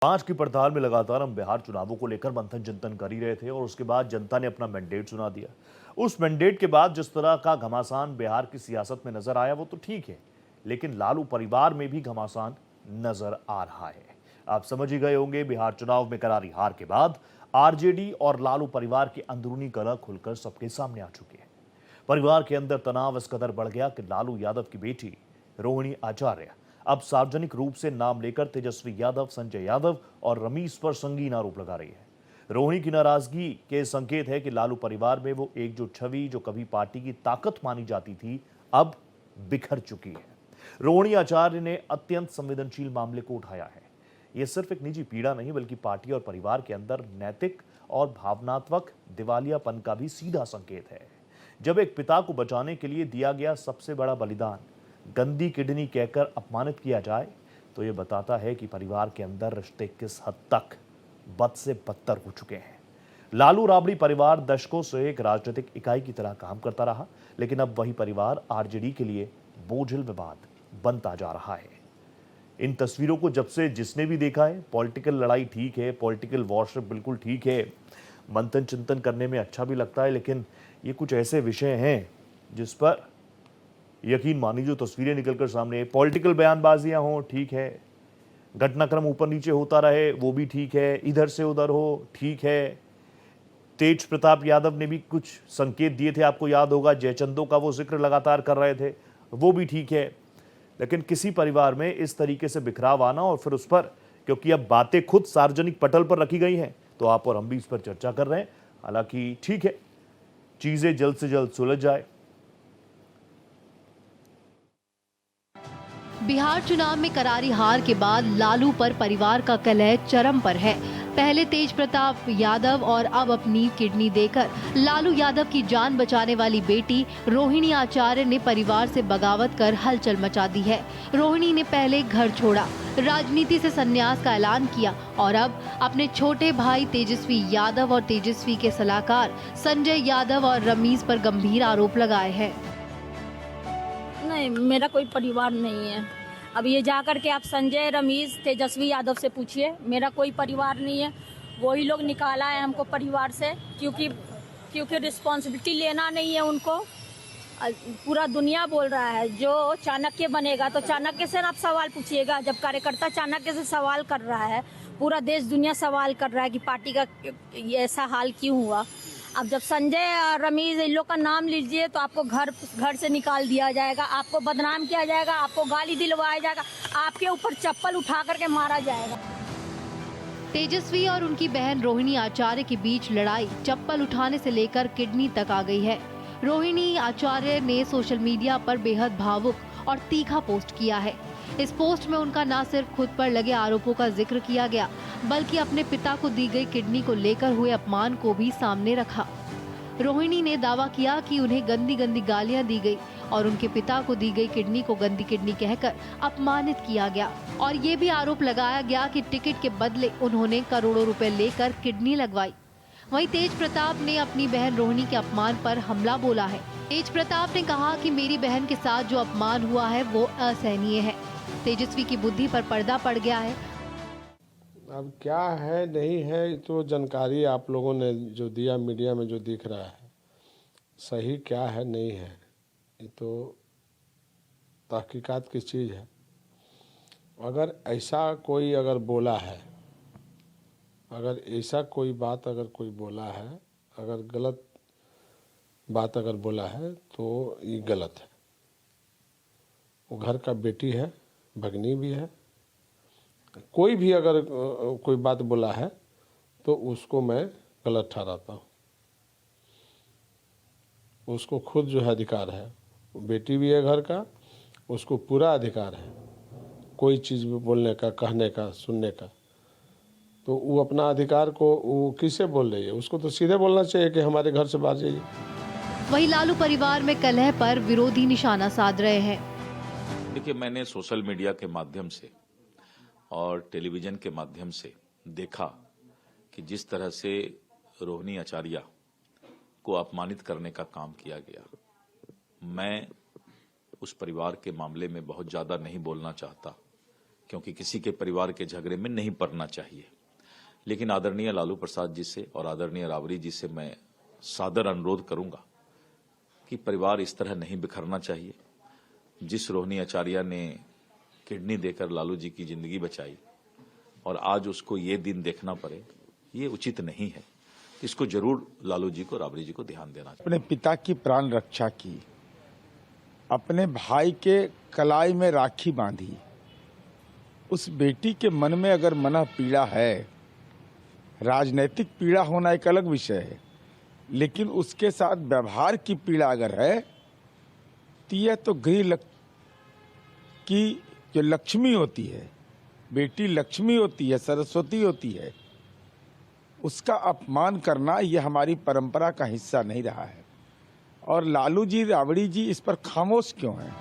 पांच की पड़ताल में लगातार हम बिहार चुनावों को लेकर मंथन चिंतन कर ही रहे थे और उसके बाद जनता ने अपना मैंडेट सुना दिया। उस मैंडेट के बाद जिस तरह का घमासान बिहार की सियासत में नजर आया वो तो ठीक है, लेकिन लालू परिवार में भी घमासान नजर आ रहा है। आप समझ ही गए होंगे, बिहार चुनाव में करारी हार के बाद आरजेडी और लालू परिवार की अंदरूनी कलह खुलकर सबके सामने आ चुकी है। परिवार के अंदर तनाव इस कदर बढ़ गया कि लालू यादव की बेटी रोहिणी आचार्य अब सार्वजनिक रूप से नाम लेकर तेजस्वी यादव, संजय यादव और रमीश पर संगीन आरोप लगा रही है। रोहिणी की नाराजगी के संकेत है कि लालू परिवार में वो एकजुट छवि जो कभी पार्टी की ताकत मानी जाती थी, अब बिखर चुकी है। रोहिणी आचार्य ने अत्यंत संवेदनशील मामले को उठाया है। यह सिर्फ एक निजी पीड़ा नहीं बल्कि पार्टी और परिवार के अंदर नैतिक और भावनात्मक दिवालियापन का भी सीधा संकेत है। जब एक पिता को बचाने के लिए दिया गया सबसे बड़ा बलिदान गंदी किडनी कहकर अपमानित किया जाए, तो यह बताता है कि परिवार के अंदर रिश्ते किस हद तक बद से बदतर हो चुके हैं। लालू राबड़ी परिवार दशकों से एक राजनीतिक इकाई की तरह काम करता रहा, लेकिन अब वही परिवार आरजेडी के लिए बोझिल विवाद बनता जा रहा है। इन तस्वीरों को जब से जिसने भी देखा है, पॉलिटिकल लड़ाई ठीक है, पॉलिटिकल वॉरशिप बिल्कुल ठीक है, मंथन चिंतन करने में अच्छा भी लगता है, लेकिन ये कुछ ऐसे विषय हैं जिस पर यकीन मानिए जो तस्वीरें निकलकर सामने, पॉलिटिकल बयानबाजियां हों ठीक है, घटनाक्रम ऊपर नीचे होता रहे वो भी ठीक है, इधर से उधर हो ठीक है। तेज प्रताप यादव ने भी कुछ संकेत दिए थे, आपको याद होगा, जयचंदों का वो जिक्र लगातार कर रहे थे, वो भी ठीक है। लेकिन किसी परिवार में इस तरीके से बिखराव आना और फिर उस पर, क्योंकि अब बातें खुद सार्वजनिक पटल पर रखी गई हैं, तो आप और हम भी इस पर चर्चा कर रहे हैं। हालांकि ठीक है, चीजें जल्द से जल्द सुलझ जाए। बिहार चुनाव में करारी हार के बाद लालू पर परिवार का कलह चरम पर है। पहले तेज प्रताप यादव और अब अपनी किडनी देकर लालू यादव की जान बचाने वाली बेटी रोहिणी आचार्य ने परिवार से बगावत कर हलचल मचा दी है। रोहिणी ने पहले घर छोड़ा, राजनीति से संन्यास का ऐलान किया और अब अपने छोटे भाई तेजस्वी यादव और तेजस्वी के सलाहकार संजय यादव और रमीश पर गंभीर आरोप लगाए हैं। नहीं, मेरा कोई परिवार नहीं है। अब ये जाकर के आप संजय, रमीश, तेजस्वी यादव से पूछिए, मेरा कोई परिवार नहीं है। वही लोग निकाला है हमको परिवार से, क्योंकि रिस्पॉन्सिबिलिटी लेना नहीं है उनको। पूरा दुनिया बोल रहा है जो चाणक्य बनेगा तो चाणक्य से आप सवाल पूछिएगा। जब कार्यकर्ता चाणक्य से सवाल कर रहा है, पूरा देश दुनिया सवाल कर रहा है कि पार्टी का ऐसा हाल क्यों हुआ। अब जब संजय और रमीश इन लोग का नाम लीजिए तो आपको घर से निकाल दिया जाएगा, आपको बदनाम किया जाएगा, आपको गाली दिलवाया जाएगा, आपके ऊपर चप्पल उठा करके मारा जाएगा। तेजस्वी और उनकी बहन रोहिणी आचार्य के बीच लड़ाई चप्पल उठाने से लेकर किडनी तक आ गई है। रोहिणी आचार्य ने सोशल मीडिया पर बेहद भावुक और तीखा पोस्ट किया है। इस पोस्ट में उनका न सिर्फ खुद पर लगे आरोपों का जिक्र किया गया, बल्कि अपने पिता को दी गई किडनी को लेकर हुए अपमान को भी सामने रखा। रोहिणी ने दावा किया कि उन्हें गंदी गंदी गालियां दी गई और उनके पिता को दी गई किडनी को गंदी किडनी कहकर अपमानित किया गया और ये भी आरोप लगाया गया कि टिकट के बदले उन्होंने करोड़ों रुपए लेकर किडनी लगवाई। वहीं तेज प्रताप ने अपनी बहन रोहिणी के अपमान पर हमला बोला है। तेज प्रताप ने कहा कि मेरी बहन के साथ जो अपमान हुआ है वो असहनीय है। तेजस्वी की बुद्धि पर पर्दा पड़ गया है। अब क्या है नहीं है तो जानकारी आप लोगों ने जो दिया, मीडिया में जो दिख रहा है, सही क्या है नहीं है, ये तो तहकीकात की चीज़ है। अगर ऐसा कोई अगर बोला है, अगर ऐसा कोई बात अगर कोई बोला है, अगर गलत बात अगर बोला है तो ये गलत है। वो घर का बेटी है, भगनी भी है। कोई भी अगर कोई बात बोला है तो उसको मैं गलत ठहराता हूँ। उसको खुद जो है अधिकार है, बेटी भी है घर का, उसको पूरा अधिकार है कोई चीज़ भी बोलने का, कहने का, सुनने का। तो वो अपना अधिकार को वो किसे बोल रही है, उसको तो सीधे बोलना चाहिए कि हमारे घर से बाहर जाइए। वहीं लालू परिवार में कलह पर विरोधी निशाना साध रहे हैं। देखिए, मैंने सोशल मीडिया के माध्यम से और टेलीविजन के माध्यम से देखा कि जिस तरह से रोहिणी आचार्य को अपमानित करने का काम किया गया। मैं उस परिवार के मामले में बहुत ज्यादा नहीं बोलना चाहता, क्योंकि किसी के परिवार के झगड़े में नहीं पड़ना चाहिए। लेकिन आदरणीय लालू प्रसाद जी से और आदरणीय राबड़ी जी से मैं सादर अनुरोध करूंगा कि परिवार इस तरह नहीं बिखरना चाहिए। जिस रोहिणी आचार्य ने किडनी देकर लालू जी की जिंदगी बचाई और आज उसको ये दिन देखना पड़े, ये उचित नहीं है। इसको जरूर लालू जी को, राबड़ी जी को ध्यान देना चाहिए। अपने पिता की प्राण रक्षा की, अपने भाई के कलाई में राखी बांधी, उस बेटी के मन में अगर मना पीड़ा है, राजनीतिक पीड़ा होना एक अलग विषय है, लेकिन उसके साथ व्यवहार की पीड़ा अगर है तो यह तो की जो लक्ष्मी होती है, बेटी लक्ष्मी होती है, सरस्वती होती है, उसका अपमान करना यह हमारी परंपरा का हिस्सा नहीं रहा है। और लालू जी, राबड़ी जी इस पर खामोश क्यों हैं?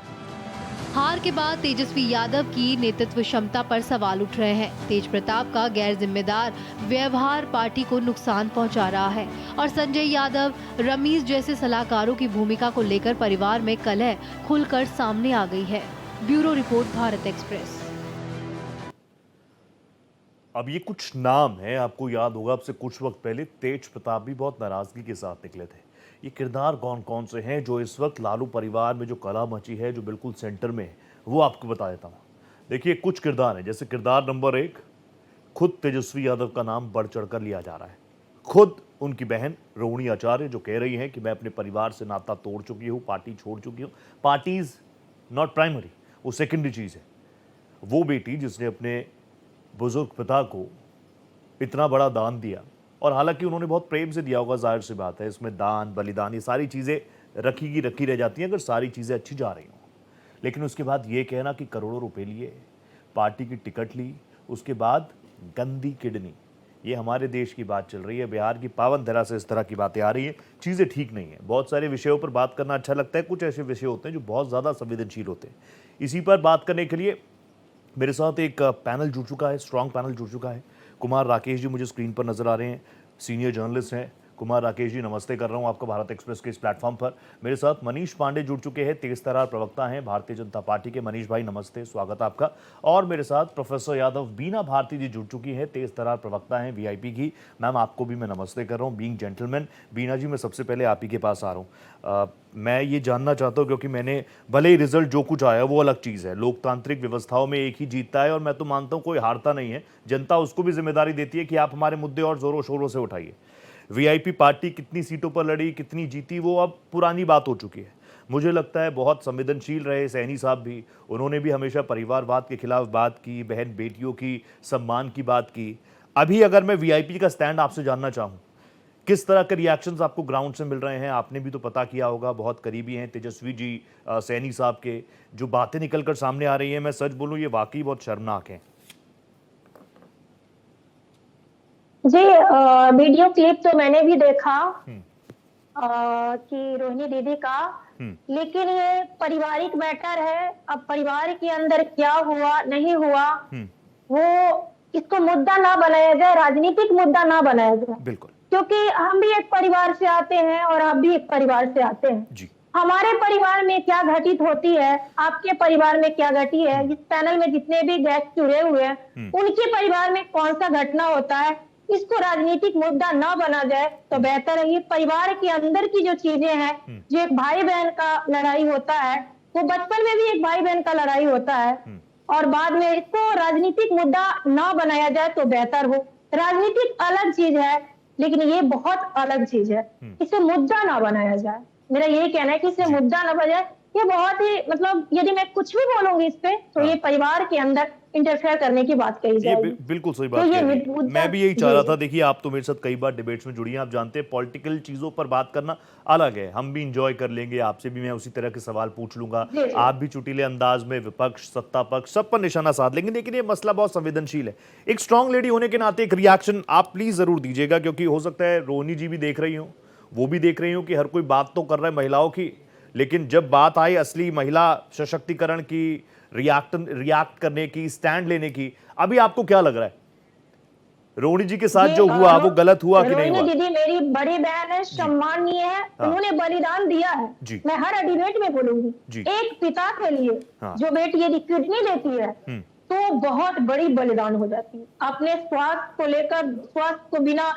हार के बाद तेजस्वी यादव की नेतृत्व क्षमता पर सवाल उठ रहे हैं। तेज प्रताप का गैर जिम्मेदार व्यवहार पार्टी को नुकसान पहुंचा रहा है और संजय यादव, रमीज जैसे सलाहकारों की भूमिका को लेकर परिवार में कलह खुलकर सामने आ गई है। Bureau report, Bharat express. अब ये कुछ नाम है, आपको याद होगा अब से कुछ वक्त पहले तेज प्रताप भी बहुत नाराजगी के साथ निकले थे। ये किरदार कौन कौन से हैं जो इस वक्त लालू परिवार में जो कला मची है, जो बिल्कुल सेंटर में है, वो आपको बता देता हूँ। देखिए कुछ किरदार हैं, जैसे किरदार नंबर 1, खुद तेजस्वी यादव का नाम बढ़ चढ़कर लिया जा रहा है। खुद उनकी बहन रोहिणी आचार्य जो कह रही हैं कि मैं अपने परिवार से नाता तोड़ चुकी हूँ, पार्टी छोड़ चुकी हूँ। पार्टी इज नॉट प्राइमरी, वो सेकेंडरी चीज़ है। वो बेटी जिसने अपने बुजुर्ग पिता को इतना बड़ा दान दिया, और हालांकि उन्होंने बहुत प्रेम से दिया होगा, जाहिर सी बात है, इसमें दान बलिदान ये सारी चीज़ें रखी रह जाती हैं अगर सारी चीज़ें अच्छी जा रही हों। लेकिन उसके बाद ये कहना कि करोड़ों रुपए लिए, पार्टी की टिकट ली, उसके बाद गंदी किडनी, ये हमारे देश की बात चल रही है, बिहार की पावन धरा से इस तरह की बातें आ रही हैं, चीज़ें ठीक नहीं है। बहुत सारे विषयों पर बात करना अच्छा लगता है, कुछ ऐसे विषय होते हैं जो बहुत ज़्यादा संवेदनशील होते हैं। इसी पर बात करने के लिए मेरे साथ एक पैनल जुड़ चुका है, स्ट्रॉन्ग पैनल जुड़ चुका है। कुमार राकेश जी मुझे स्क्रीन पर नजर आ रहे हैं, सीनियर जर्नलिस्ट हैं। कुमार राकेश जी, नमस्ते कर रहा हूं आपका भारत एक्सप्रेस के इस प्लेटफॉर्म पर। मेरे साथ मनीष पांडे जुड़ चुके हैं, तेज तर्रार प्रवक्ता हैं भारतीय जनता पार्टी के। मनीष भाई नमस्ते, स्वागत आपका। और मेरे साथ प्रोफेसर यादव बीना भारती जी जुड़ चुकी हैं, तेज तर्रार प्रवक्ता हैं वीआईपी की। मैम आपको भी मैं नमस्ते कर रहा हूँ, बीइंग जेंटलमैन। बीना जी, मैं सबसे पहले आप ही के पास आ रहा हूँ। मैं ये जानना चाहता हूँ, क्योंकि मैंने भले ही रिजल्ट जो कुछ आया वो अलग चीज़ है, लोकतांत्रिक व्यवस्थाओं में एक ही जीतता है और मैं तो मानता हूँ कोई हारता नहीं है, जनता उसको भी जिम्मेदारी देती है कि आप हमारे मुद्दे और जोरों शोरों से उठाइए। वीआईपी पार्टी कितनी सीटों पर लड़ी, कितनी जीती, वो अब पुरानी बात हो चुकी है। मुझे लगता है बहुत संवेदनशील रहे सैनी साहब भी, उन्होंने भी हमेशा परिवारवाद के खिलाफ बात की, बहन बेटियों की सम्मान की बात की। अभी अगर मैं वीआईपी का स्टैंड आपसे जानना चाहूँ, किस तरह के रिएक्शंस आपको ग्राउंड से मिल रहे हैं? आपने भी तो पता किया होगा, बहुत करीबी हैं तेजस्वी जी सैनी साहब के, जो बातें निकलकर सामने आ रही हैं, मैं सच बोलूं ये वाकई बहुत शर्मनाक है। जी, वीडियो क्लिप तो मैंने भी देखा कि रोहिणी दीदी का, लेकिन ये पारिवारिक मैटर है। अब परिवार के अंदर क्या हुआ नहीं हुआ, वो इसको मुद्दा ना बनाया जाए, राजनीतिक मुद्दा ना बनाया जाए। बिल्कुल, क्योंकि हम भी एक परिवार से आते हैं और आप भी एक परिवार से आते हैं जी। हमारे परिवार में क्या घटित होती है, आपके परिवार में क्या घटी है, जिस पैनल में जितने भी गेस्ट जुड़े हुए हैं उनके परिवार में कौन सा घटना होता है, इसको राजनीतिक मुद्दा ना बना जाए तो बेहतर है। ये परिवार के अंदर की जो चीजें हैं, जो एक भाई बहन का लड़ाई होता है, वो बचपन में भी एक भाई बहन का लड़ाई होता है, और बाद में इसको राजनीतिक मुद्दा ना बनाया जाए तो बेहतर हो। राजनीतिक अलग चीज है, लेकिन ये बहुत अलग चीज है, इसे मुद्दा ना बनाया जाए। मेरा यही कहना है कि इसे मुद्दा ना बनाया। ये बहुत ही, मतलब यदि मैं कुछ भी बोलूंगी इस पे तो ये परिवार के अंदर इंटरफेयर करने की बात कही जाएगी। बिल्कुल सही बात कह रही हैं। मैं भी यही चाह रहा था। देखिए, आप तो मेरे साथ कई बार डिबेट्स में जुड़ी हैं, आप जानते हैं पॉलिटिकल चीजों पर बात करना अलग है, हम भी इंजॉय कर लेंगे, आपसे भी मैं उसी तरह के सवाल पूछ लूंगा, आप भी चुटीले अंदाज में विपक्ष सत्ता पक्ष सब पर निशाना साध लेंगे। लेकिन ये मसला बहुत संवेदनशील है। एक स्ट्रांग लेडी होने के नाते एक रिएक्शन आप प्लीज जरूर दीजिएगा, क्योंकि हो सकता है रोहिणी जी भी देख रही हो, वो भी देख रही हो कि हर कोई बात तो कर रहा है महिलाओं की, लेकिन जब बात आए असली महिला सशक्तिकरण की, रिएक्ट करने की, स्टैंड लेने की, अभी आपको क्या लग रहा है? रोहिणी जी के साथ जो हुआ वो गलत हुआ कि नहीं हुआ? दीदी मेरी बड़ी बहन है, सम्माननीय है, उन्होंने बलिदान दिया है। मैं हर डिबेट में बोलूंगी, एक पिता के लिए जो बेटी यदि किडनी देती है तो बहुत बड़ी बलिदान हो जाती है। अपने स्वास्थ्य को लेकर, स्वास्थ्य को बिना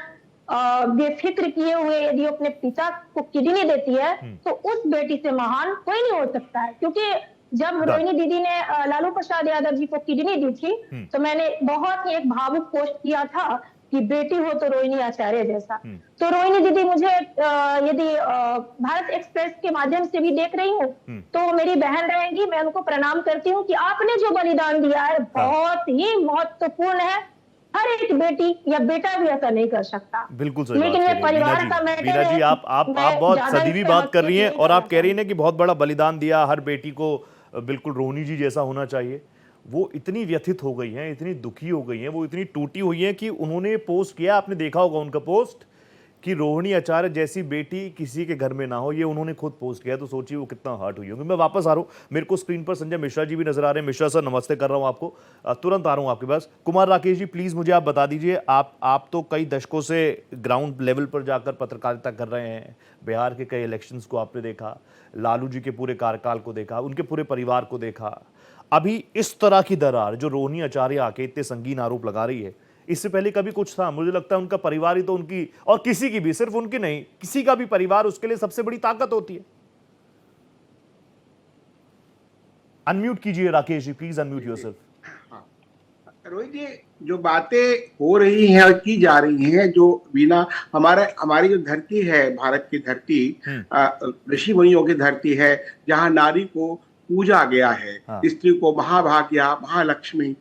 बेफिक्र किए हुए यदि अपने पिता को किडनी देती है तो उस बेटी से महान कोई नहीं हो सकता है। क्योंकि जब रोहिणी दीदी ने लालू प्रसाद यादव जी को किडनी दी थी तो मैंने बहुत ही एक भावुक पोस्ट किया था कि बेटी हो तो रोहिणी आचार्य जैसा। तो रोहिणी दीदी मुझे यदि भारत एक्सप्रेस के माध्यम से भी देख रही हूँ तो मेरी बहन रहेंगी, मैं उनको प्रणाम करती हूँ कि आपने जो बलिदान दिया है बहुत ही महत्वपूर्ण है। हर एक बेटी या बेटा भी ऐसा नहीं कर सकता। बिल्कुल सही लेकिन बात ये कह रही परिवार हैं। का बीना मैटर जी, बीना जी, है। आप मैं बहुत ज्यादा सदीवी इस पे बात कर रही हैं हस्तक्षेप और आप नहीं कह रही हैं कि बहुत बड़ा बलिदान दिया, हर बेटी को बिल्कुल रोहिणी जी जैसा होना चाहिए। वो इतनी व्यथित हो गई हैं, इतनी दुखी हो गई हैं, वो इतनी टूटी हुई हैं कि उन्होंने पोस्ट किया, आपने देखा होगा उनका पोस्ट, कि रोहिणी आचार्य जैसी बेटी किसी के घर में ना हो। ये उन्होंने खुद पोस्ट किया, तो सोचिए वो कितना हर्ट हुई होगी। मैं वापस आ रहा हूँ, मेरे को स्क्रीन पर संजय मिश्रा जी भी नजर आ रहे हैं। मिश्रा सर, नमस्ते कर रहा हूँ आपको, तुरंत आ रहा हूँ आपके पास। कुमार राकेश जी, प्लीज मुझे आप बता दीजिए, आप तो कई दशकों से ग्राउंड लेवल पर जाकर पत्रकारिता कर रहे हैं, बिहार के कई इलेक्शंस को आपने देखा, लालू जी के पूरे कार्यकाल को देखा, उनके पूरे परिवार को देखा। अभी इस तरह की दरार जो रोहिणी आचार्य आके इतने संगीन आरोप लगा रही है, इससे पहले कभी कुछ था? मुझे लगता है उनका परिवार ही तो उनकी, और किसी की भी, सिर्फ उनकी नहीं, किसी का भी परिवार उसके लिए सबसे बड़ी ताकत होती है। अनम्यूट कीजिए Rakesh ji, please unmute yourself. Rohit जी, जो बातें हो रही हैं और की जा रही हैं, जो बिना हमारी जो धरती है, भारत की धरती ऋषि मुनियों की धरती है, जहां नारी को पूजा गया है, स्त्री को महाभाग्या, महालक्ष्मी,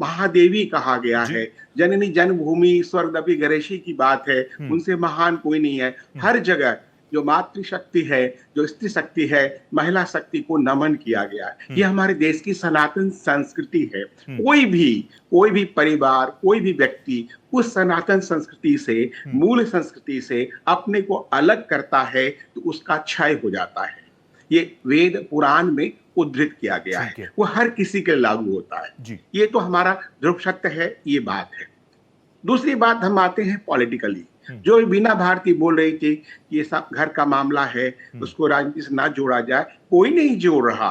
महादेवी कहा गया है, जननी जन्मभूमि स्वर्गदपि गणेशी की बात है, उनसे महान कोई नहीं है। हर जगह जो मातृशक्ति है, जो स्त्री शक्ति है, महिला शक्ति को नमन किया गया है। ये हमारे देश की सनातन संस्कृति है। कोई भी परिवार, कोई भी व्यक्ति उस सनातन संस्कृति से, मूल संस्कृति से अपने को अलग करता है तो उसका क्षय हो जाता है। ये वेद पुराण में उद्धृत किया गया है, वो हर किसी के लागू होता है। ये तो हमारा ध्रुव सत्य है, ये बात है। दूसरी बात, हम आते हैं पॉलिटिकली। जो बीना भारती बोल रही थी कि ये सब घर का मामला है, उसको राजनीति से ना जोड़ा जाए, कोई नहीं जोड़ रहा।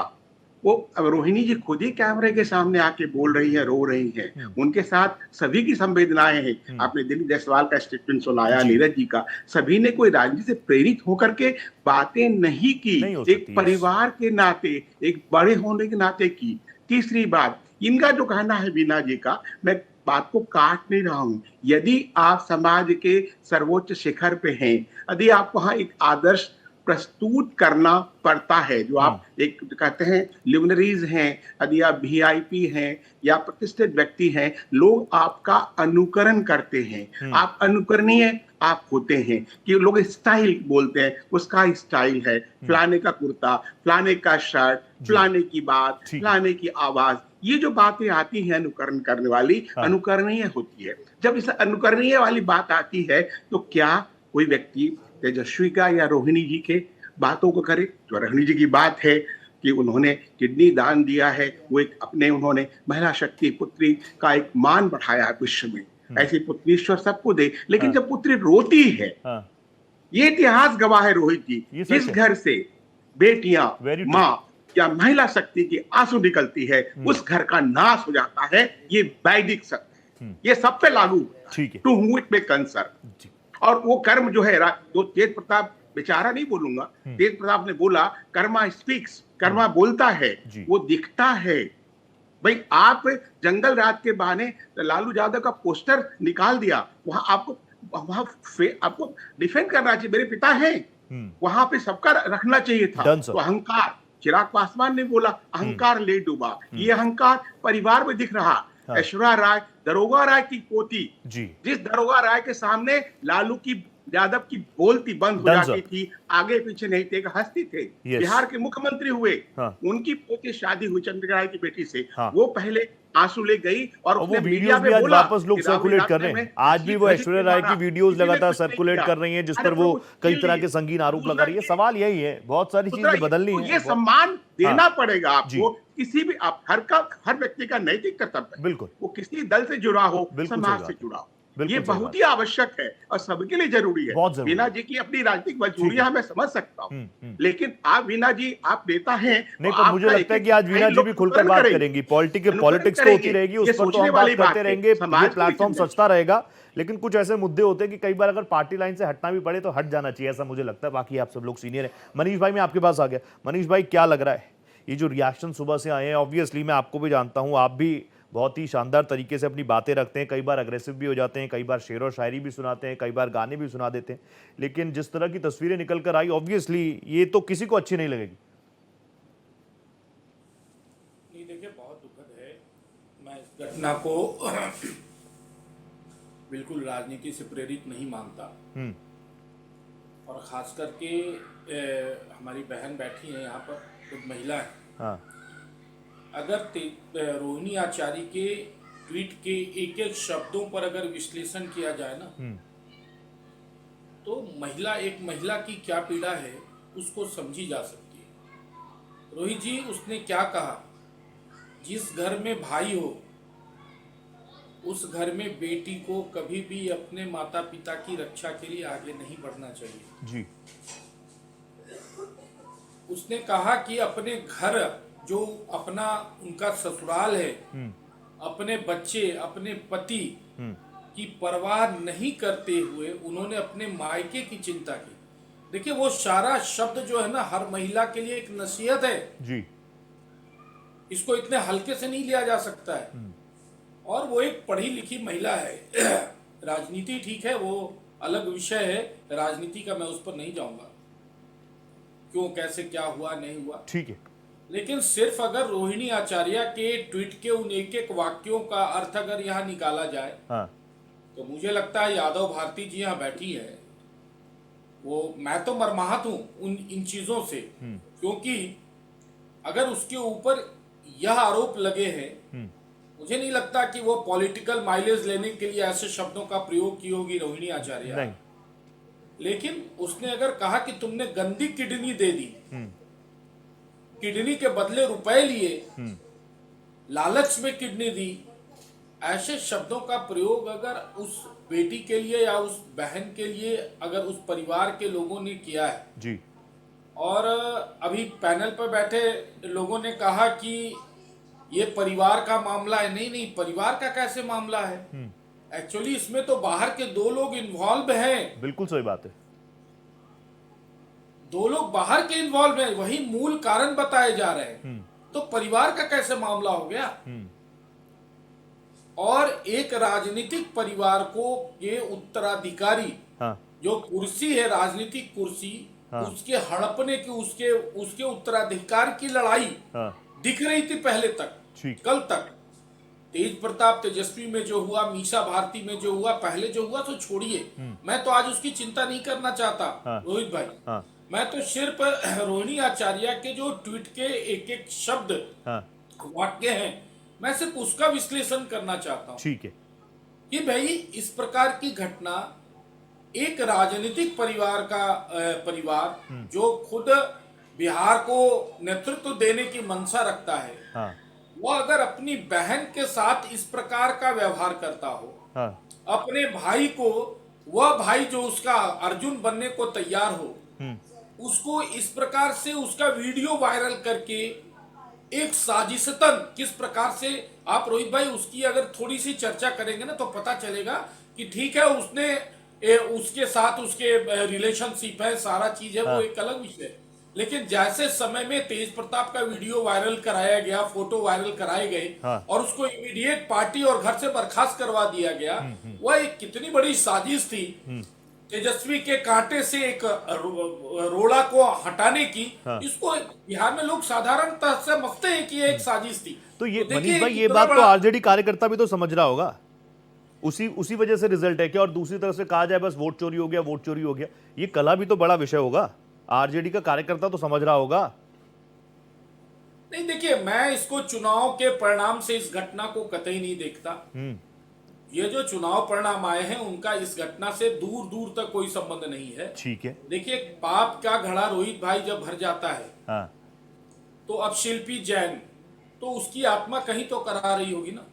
वो अब रोहिणी जी खुद ही कैमरे के सामने आके बोल रही है, रो रही है, उनके साथ सभी की संवेदनाएं हैं। आपने दिलीप जायसवाल का स्टेटमेंट सुनाया, नीरज जी का, सभी ने कोई राजनीति से प्रेरित होकर के बातें नहीं की, एक परिवार के नाते, एक बड़े होने के नाते की। तीसरी बात, इनका जो कहना है बीना जी का, मैं बात को काट नहीं रहा हूं, यदि आप समाज के सर्वोच्च शिखर पे हैं, यदि आप वहां एक आदर्श प्रस्तुत करना पड़ता है, जो आप एक कहते हैं लिवनरीज हैं, यदि आप वीआईपी हैं या प्रतिष्ठित व्यक्ति हैं, लोग आपका अनुकरण करते हैं, आप अनुकरणीय आप होते हैं। कि लोग स्टाइल बोलते हैं, उसका स्टाइल है, फलाने का कुर्ता, फलाने का शर्ट, फलाने की बात, फलाने की आवाज, ये जो बातें आती हैं अनुकरण करने वाली, अनुकरणीय होती है। जब इस अनुकरणीय वाली बात आती है तो क्या कोई व्यक्ति तेजस्वी का या रोहिणी जी के बातों को करे? जो रोहिणी जी की बात है कि उन्होंने किडनी दान दिया है, वो एक अपने उन्होंने महिला शक्ति, पुत्री का एक मान बढ़ाया विश्व में। ऐसी पुत्री ईश्वर सबको दे, लेकिन जब पुत्री रोती है, ये इतिहास गवाह है रोहित जी, जिस घर से बेटियां, माँ या महिला शक्ति की आंसू निकलती है, उस घर का नाश हो जाता है। ये वैदिक सत्य है, ये सब पे लागू है, to whom it may concern. और वो कर्म जो है, जो तेज प्रताप, बेचारा नहीं बोलूंगा, तेज प्रताप ने बोला, कर्मा स्पीक्स, कर्मा बोलता है, वो दिखता है। भाई आप जंगल रात के बहाने लालू यादव का पोस्टर निकाल दिया, वहां आपको डिफेंड करना चाहिए, मेरे पिता हैं, वहां पे सबका रखना चाहिए था। तो अहंकार, चिराग पासवान ने बोला अहंकार ले डूबा, ये अहंकार परिवार में दिख रहा। ऐश्वर्या राय, दरोगा राय की पोती, जिस दरोगा राय के सामने लालू की यादव की बोलती बंद हो जाती थी, आगे पीछे नहीं थे, हंसती थे, बिहार के मुख्यमंत्री हुए, उनकी पोती शादी हुई चंद्रिका राय की बेटी से, वो पहले आंसू ले गई और वो वीडियोस भी आज वापस लोग सर्कुलेट कर रहे हैं। आज भी वो ऐश्वर्या राय की वीडियोस लगातार सर्कुलेट कर रही हैं, जिस पर वो कई तरह के संगीन आरोप लगा रही है। सवाल यही है, बहुत सारी चीजें बदलनी है, ये सम्मान देना पड़ेगा आपको। किसी भी आप हर व्यक्ति का नैतिक कर्तव्य है, बिल्कुल, वो किसी दल से जुड़ा हो, समाज से जुड़ा हो, बिल्कुल ये सही बहुत बात। ही आवश्यक है और सबके लिए जरूरी है। बहुत जरूरी वीना है। जी की अपनी राजनीतिक ठीक है। मजबूरियां मैं समझ सकता हूँ, लेकिन आप वीना जी आप नेता हैं नहीं, तो पर मुझे आपका लगता है एक कि आज वीना लाइन जी लोग भी खुलकर अनुकरण बात करेंगे, करेंगी। अनुकरण पॉलिटिक्स तो करेंगे। होती रहेगी, उस ये पर तो सोचने हम बात वाली करते बात है, रहेंगे, ये समाज के लिए प्लेटफॉर्म चिंतन। सचता रहेगा। लेकिन कुछ ऐसे मुद्दे होते हैं कि कई बार अगर पार्टी लाइन से हटना भी पड़े तो हट जाना चाहिए, ऐसा मुझे लगता है। बाकी आप सब लोग सीनियर हैं। मनीष भाई, मैं आपके पास आ गया। मनीष भाई, क्या लग रहा है ये जो रिएक्शन सुबह से आए हैं? ऑब्वियसली मैं आपको भी जानता हूं, आप भी बहुत ही शानदार तरीके से अपनी बातें रखते हैं, कई बार अग्रेसिव भी हो जाते हैं, कई बार शेर और शायरी भी सुनाते हैं, कई बार गाने भी सुना देते हैं, लेकिन जिस तरह की तस्वीरें निकल कर आई, ऑब्वियसली ये तो किसी को अच्छी नहीं लगेगी। नहीं, देखिए, बहुत दुखद है। मैं इस घटना को बिल्कुल राजनीति से प्रेरित नहीं मानता, और खास करके हमारी बहन बैठी है यहाँ पर, खुद महिला है। हाँ, अगर रोहिणी आचार्य के ट्वीट के एक एक शब्दों पर अगर विश्लेषण किया जाए ना, तो एक महिला की क्या पीड़ा है उसको समझी जा सकती है। रोहित जी, उसने क्या कहा, जिस घर में भाई हो उस घर में बेटी को कभी भी अपने माता पिता की रक्षा के लिए आगे नहीं बढ़ना चाहिए जी। उसने कहा कि अपने घर, जो अपना उनका ससुराल है, अपने बच्चे, अपने पति की परवाह नहीं करते हुए उन्होंने अपने मायके की चिंता की। देखिए, वो सारा शब्द जो है ना, हर महिला के लिए एक नसीहत है जी। इसको इतने हल्के से नहीं लिया जा सकता है। और वो एक पढ़ी लिखी महिला है। राजनीति ठीक है, वो अलग विषय है, राजनीति का मैं उस पर नहीं जाऊंगा, क्यों कैसे क्या हुआ नहीं हुआ, ठीक है। लेकिन सिर्फ अगर रोहिणी आचार्य के ट्वीट के उन एक एक वाक्यों का अर्थ अगर यहाँ निकाला जाए, हाँ, तो मुझे लगता है यादव भारती जी यहाँ बैठी है, वो मैं तो मर्माहत हूं इन चीजों से, क्योंकि अगर उसके ऊपर यह आरोप लगे हैं, मुझे नहीं लगता कि वो पॉलिटिकल माइलेज लेने के लिए ऐसे शब्दों का प्रयोग की होगी रोहिणी आचार्य। नहीं, लेकिन उसने अगर कहा कि तुमने गंदी किडनी दे दी, किडनी के बदले रुपए लिए, लालच में किडनी दी, ऐसे शब्दों का प्रयोग अगर उस बेटी के लिए या उस बहन के लिए अगर उस परिवार के लोगों ने किया है जी। और अभी पैनल पर बैठे लोगों ने कहा कि ये परिवार का मामला है, नहीं, परिवार का कैसे मामला है? एक्चुअली इसमें तो बाहर के दो लोग इन्वॉल्व हैं। बिल्कुल सही बात है। दो लोग बाहर के इन्वॉल्व हैं, वही मूल कारण बताए जा रहे हैं, तो परिवार का कैसे मामला हो गया? और एक राजनीतिक परिवार को ये उत्तराधिकारी, हाँ, जो कुर्सी है, राजनीतिक कुर्सी, हाँ, उसके हड़पने की, उसके उत्तराधिकार की लड़ाई हाँ, दिख रही थी पहले तक, ठीक। कल तक। तेज प्रताप तेजस्वी में जो हुआ, मीसा भारती में जो हुआ, पहले जो हुआ तो छोड़िए, मैं तो आज उसकी चिंता नहीं करना चाहता। हाँ, रोहित भाई, हाँ, मैं तो सिर्फ रोहिणी आचार्य के जो ट्वीट के एक एक शब्द, हाँ, वाक्य हैं, मैं सिर्फ उसका विश्लेषण करना चाहता हूं ठीक है। कि भाई इस प्रकार की घटना एक राजनीतिक परिवार जो खुद बिहार को नेतृत्व देने की मंशा रखता है, हाँ, वो अगर अपनी बहन के साथ इस प्रकार का व्यवहार करता हो, हाँ, अपने भाई को, वह भाई जो उसका अर्जुन बनने को तैयार हो, उसको इस प्रकार से उसका वीडियो वायरल करके एक साजिशतन किस प्रकार से, आप रोहित भाई उसकी अगर थोड़ी सी चर्चा करेंगे ना तो पता चलेगा कि ठीक है, उसके साथ उसके रिलेशनशिप है, सारा चीज है, वो एक अलग विषय है। लेकिन जैसे समय में तेज प्रताप का वीडियो वायरल कराया गया, फोटो वायरल कराए गए, हाँ, और उसको इमीडिएट पार्टी और घर से बर्खास्त करवा दिया गया, वह एक कितनी बड़ी साजिश थी तेजस्वी के कांटे से एक रोड़ा को हटाने की। हाँ, इसको बिहार में लोग साधारणतः समझते हैं कि ये एक साजिश थी। तो ये देखिए, मनीष भाई, ये कितना बात तो बड़ा- आरजेडी कार्यकर्ता भी तो समझ रहा होगा, उसी वजह से रिजल्ट है क्या? और दूसरी तरफ से कहा जाए बस वोट चोरी हो गया, वोट चोरी हो गया, ये कला भी तो बड़ा विषय होगा, आरजेडी का कार्यकर्ता तो समझ रहा होगा। नहीं, देखिए, मैं इसको चुनाव के परिणाम से इस घटना को कतई नहीं देखता। ये जो चुनाव परिणाम आए हैं उनका इस घटना से दूर दूर तक कोई संबंध नहीं है। ठीक है। देखिए, पाप का घड़ा रोहित भाई जब भर जाता है, हाँ, तो अब शिल्पी जैन, तो उसकी आत्मा कहीं तो करा रही होगी ना।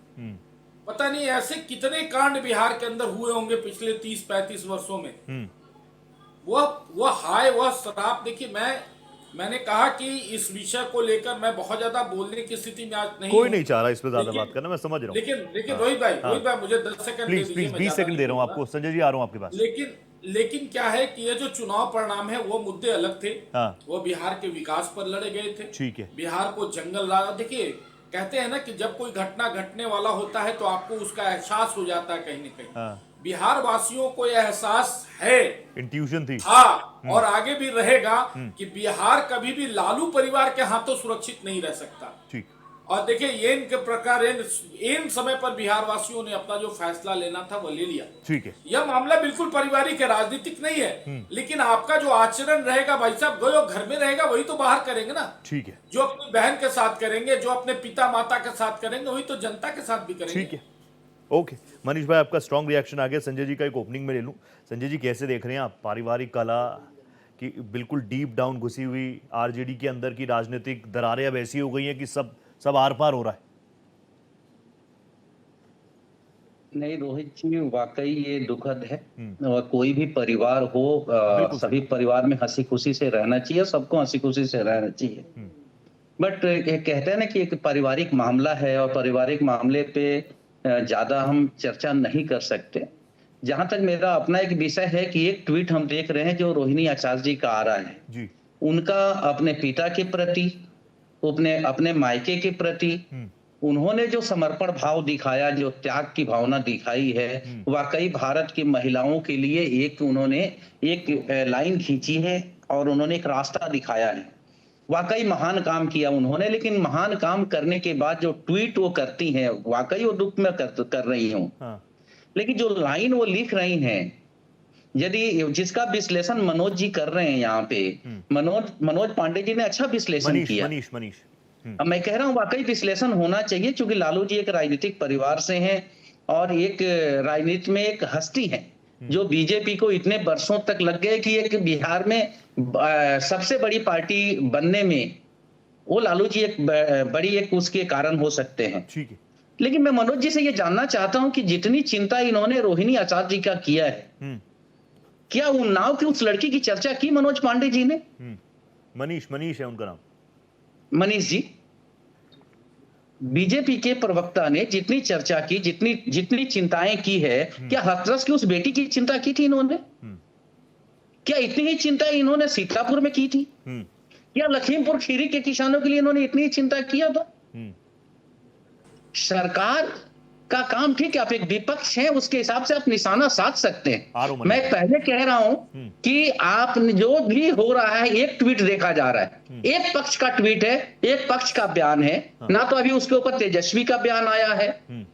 पता नहीं ऐसे कितने कांड बिहार के अंदर हुए होंगे पिछले 30-35 वर्षों में। वह हाय वह शराब। देखिए मैंने कहा कि इस विषय को लेकर मैं बहुत ज्यादा बोलने की स्थिति में आज नहीं कोई हूं। नहीं चाह रहा इस पे ज्यादा बात करना, मैं समझ रहा हूँ। लेकिन रोहित भाई मुझे 10 सेकंड प्लीज प्लीज 20 सेकंड दे रहा हूँ आपको। संजय जी आ रहा हूँ आपके पास। लेकिन क्या है कि ये जो चुनाव परिणाम है वो मुद्दे अलग थे। हाँ। वो बिहार के विकास पर लड़े गए थे। ठीक है। बिहार को जंगल राज, देखिए कहते हैं ना कि जब कोई घटना घटने वाला होता है तो आपको उसका एहसास हो जाता है कहीं न कहीं। हाँ। बिहार वासियों को यह एहसास है, इंट्यूशन थी। हाँ, और आगे भी रहेगा कि बिहार कभी भी लालू परिवार के हाथों सुरक्षित नहीं रह सकता। ठीक। और देखिए ये इनके प्रकार इन समय पर बिहार वासियों ने अपना जो फैसला लेना था वो ले लिया। ठीक है। यह मामला बिल्कुल पारिवारिक है, राजनीतिक नहीं है। लेकिन आपका जो आचरण रहेगा भाई साहब, जो घर में रहेगा वही तो बाहर करेंगे ना। ठीक है। जो अपनी बहन के साथ करेंगे, जो अपने पिता माता के साथ करेंगे, वही तो जनता के साथ भी करेंगे। ठीक है। ओके मनीष भाई, आपका स्ट्रॉन्ग रिएक्शन आ गया। संजय जी का एक ओपनिंग में ले लूं। संजय जी कैसे देख रहे हैं आप पारिवारिक कला की बिल्कुल डीप डाउन घुसी हुई आरजेडी के अंदर की राजनीतिक दरारें अब ऐसी हो गई हैं कि सब आर पार हो रहा है? नहीं रोहित जी, वाकई ये दुखद है। और कोई भी परिवार हो, सभी परिवार में हंसी खुशी से रहना चाहिए, सबको हंसी खुशी से रहना चाहिए। बट कहते हैं ना कि एक पारिवारिक मामला है और पारिवारिक मामले पे ज्यादा हम चर्चा नहीं कर सकते। जहां तक मेरा अपना एक विषय है कि एक ट्वीट हम देख रहे हैं जो रोहिणी आचार्य जी का आ रहा है जी। उनका अपने पिता के प्रति, अपने मायके के प्रति उन्होंने जो समर्पण भाव दिखाया, जो त्याग की भावना दिखाई है, वाकई भारत की महिलाओं के लिए उन्होंने एक लाइन खींची है और उन्होंने एक रास्ता दिखाया है। वाकई महान काम किया उन्होंने। लेकिन महान काम करने के बाद जो ट्वीट वो करती हैं, वाकई वो दुख में कर रही हूँ। हाँ। लेकिन जो लाइन वो लिख रही हैं, यदि जिसका विश्लेषण मनोज जी कर रहे हैं यहाँ पे, मनोज पांडे जी ने अच्छा विश्लेषण किया। मनीष अब मैं कह रहा हूँ वाकई विश्लेषण होना चाहिए, क्योंकि लालू जी एक राजनीतिक परिवार से हैं और एक राजनीति में एक हस्ती है जो बीजेपी को इतने वर्षों तक लग गए कि एक बिहार में सबसे बड़ी पार्टी बनने में वो लालू जी एक बड़ी उसके कारण हो सकते हैं। ठीक है। लेकिन मैं मनोज जी से ये जानना चाहता हूं कि जितनी चिंता इन्होंने रोहिणी आचार्य जी का किया है, क्या उन्नाव की उस लड़की की चर्चा की मनोज पांडे जी ने? मनीष है उनका नाम। मनीष जी, बीजेपी के प्रवक्ता ने जितनी चर्चा की, जितनी चिंताएं की है, क्या हाथरस की उस बेटी की चिंता की थी इन्होंने? क्या इतनी ही चिंता इन्होंने सीतापुर में की थी? क्या लखीमपुर खीरी के किसानों के लिए इन्होंने इतनी ही चिंता किया था? सरकार का काम ठीक है, आप एक विपक्ष हैं, उसके हिसाब से आप निशाना साध सकते हैं। मैं पहले कह रहा हूं कि आप जो भी हो रहा है, एक ट्वीट देखा जा रहा है, एक पक्ष का ट्वीट है, एक पक्ष का बयान है। ना तो अभी उसके ऊपर तेजस्वी का बयान आया है,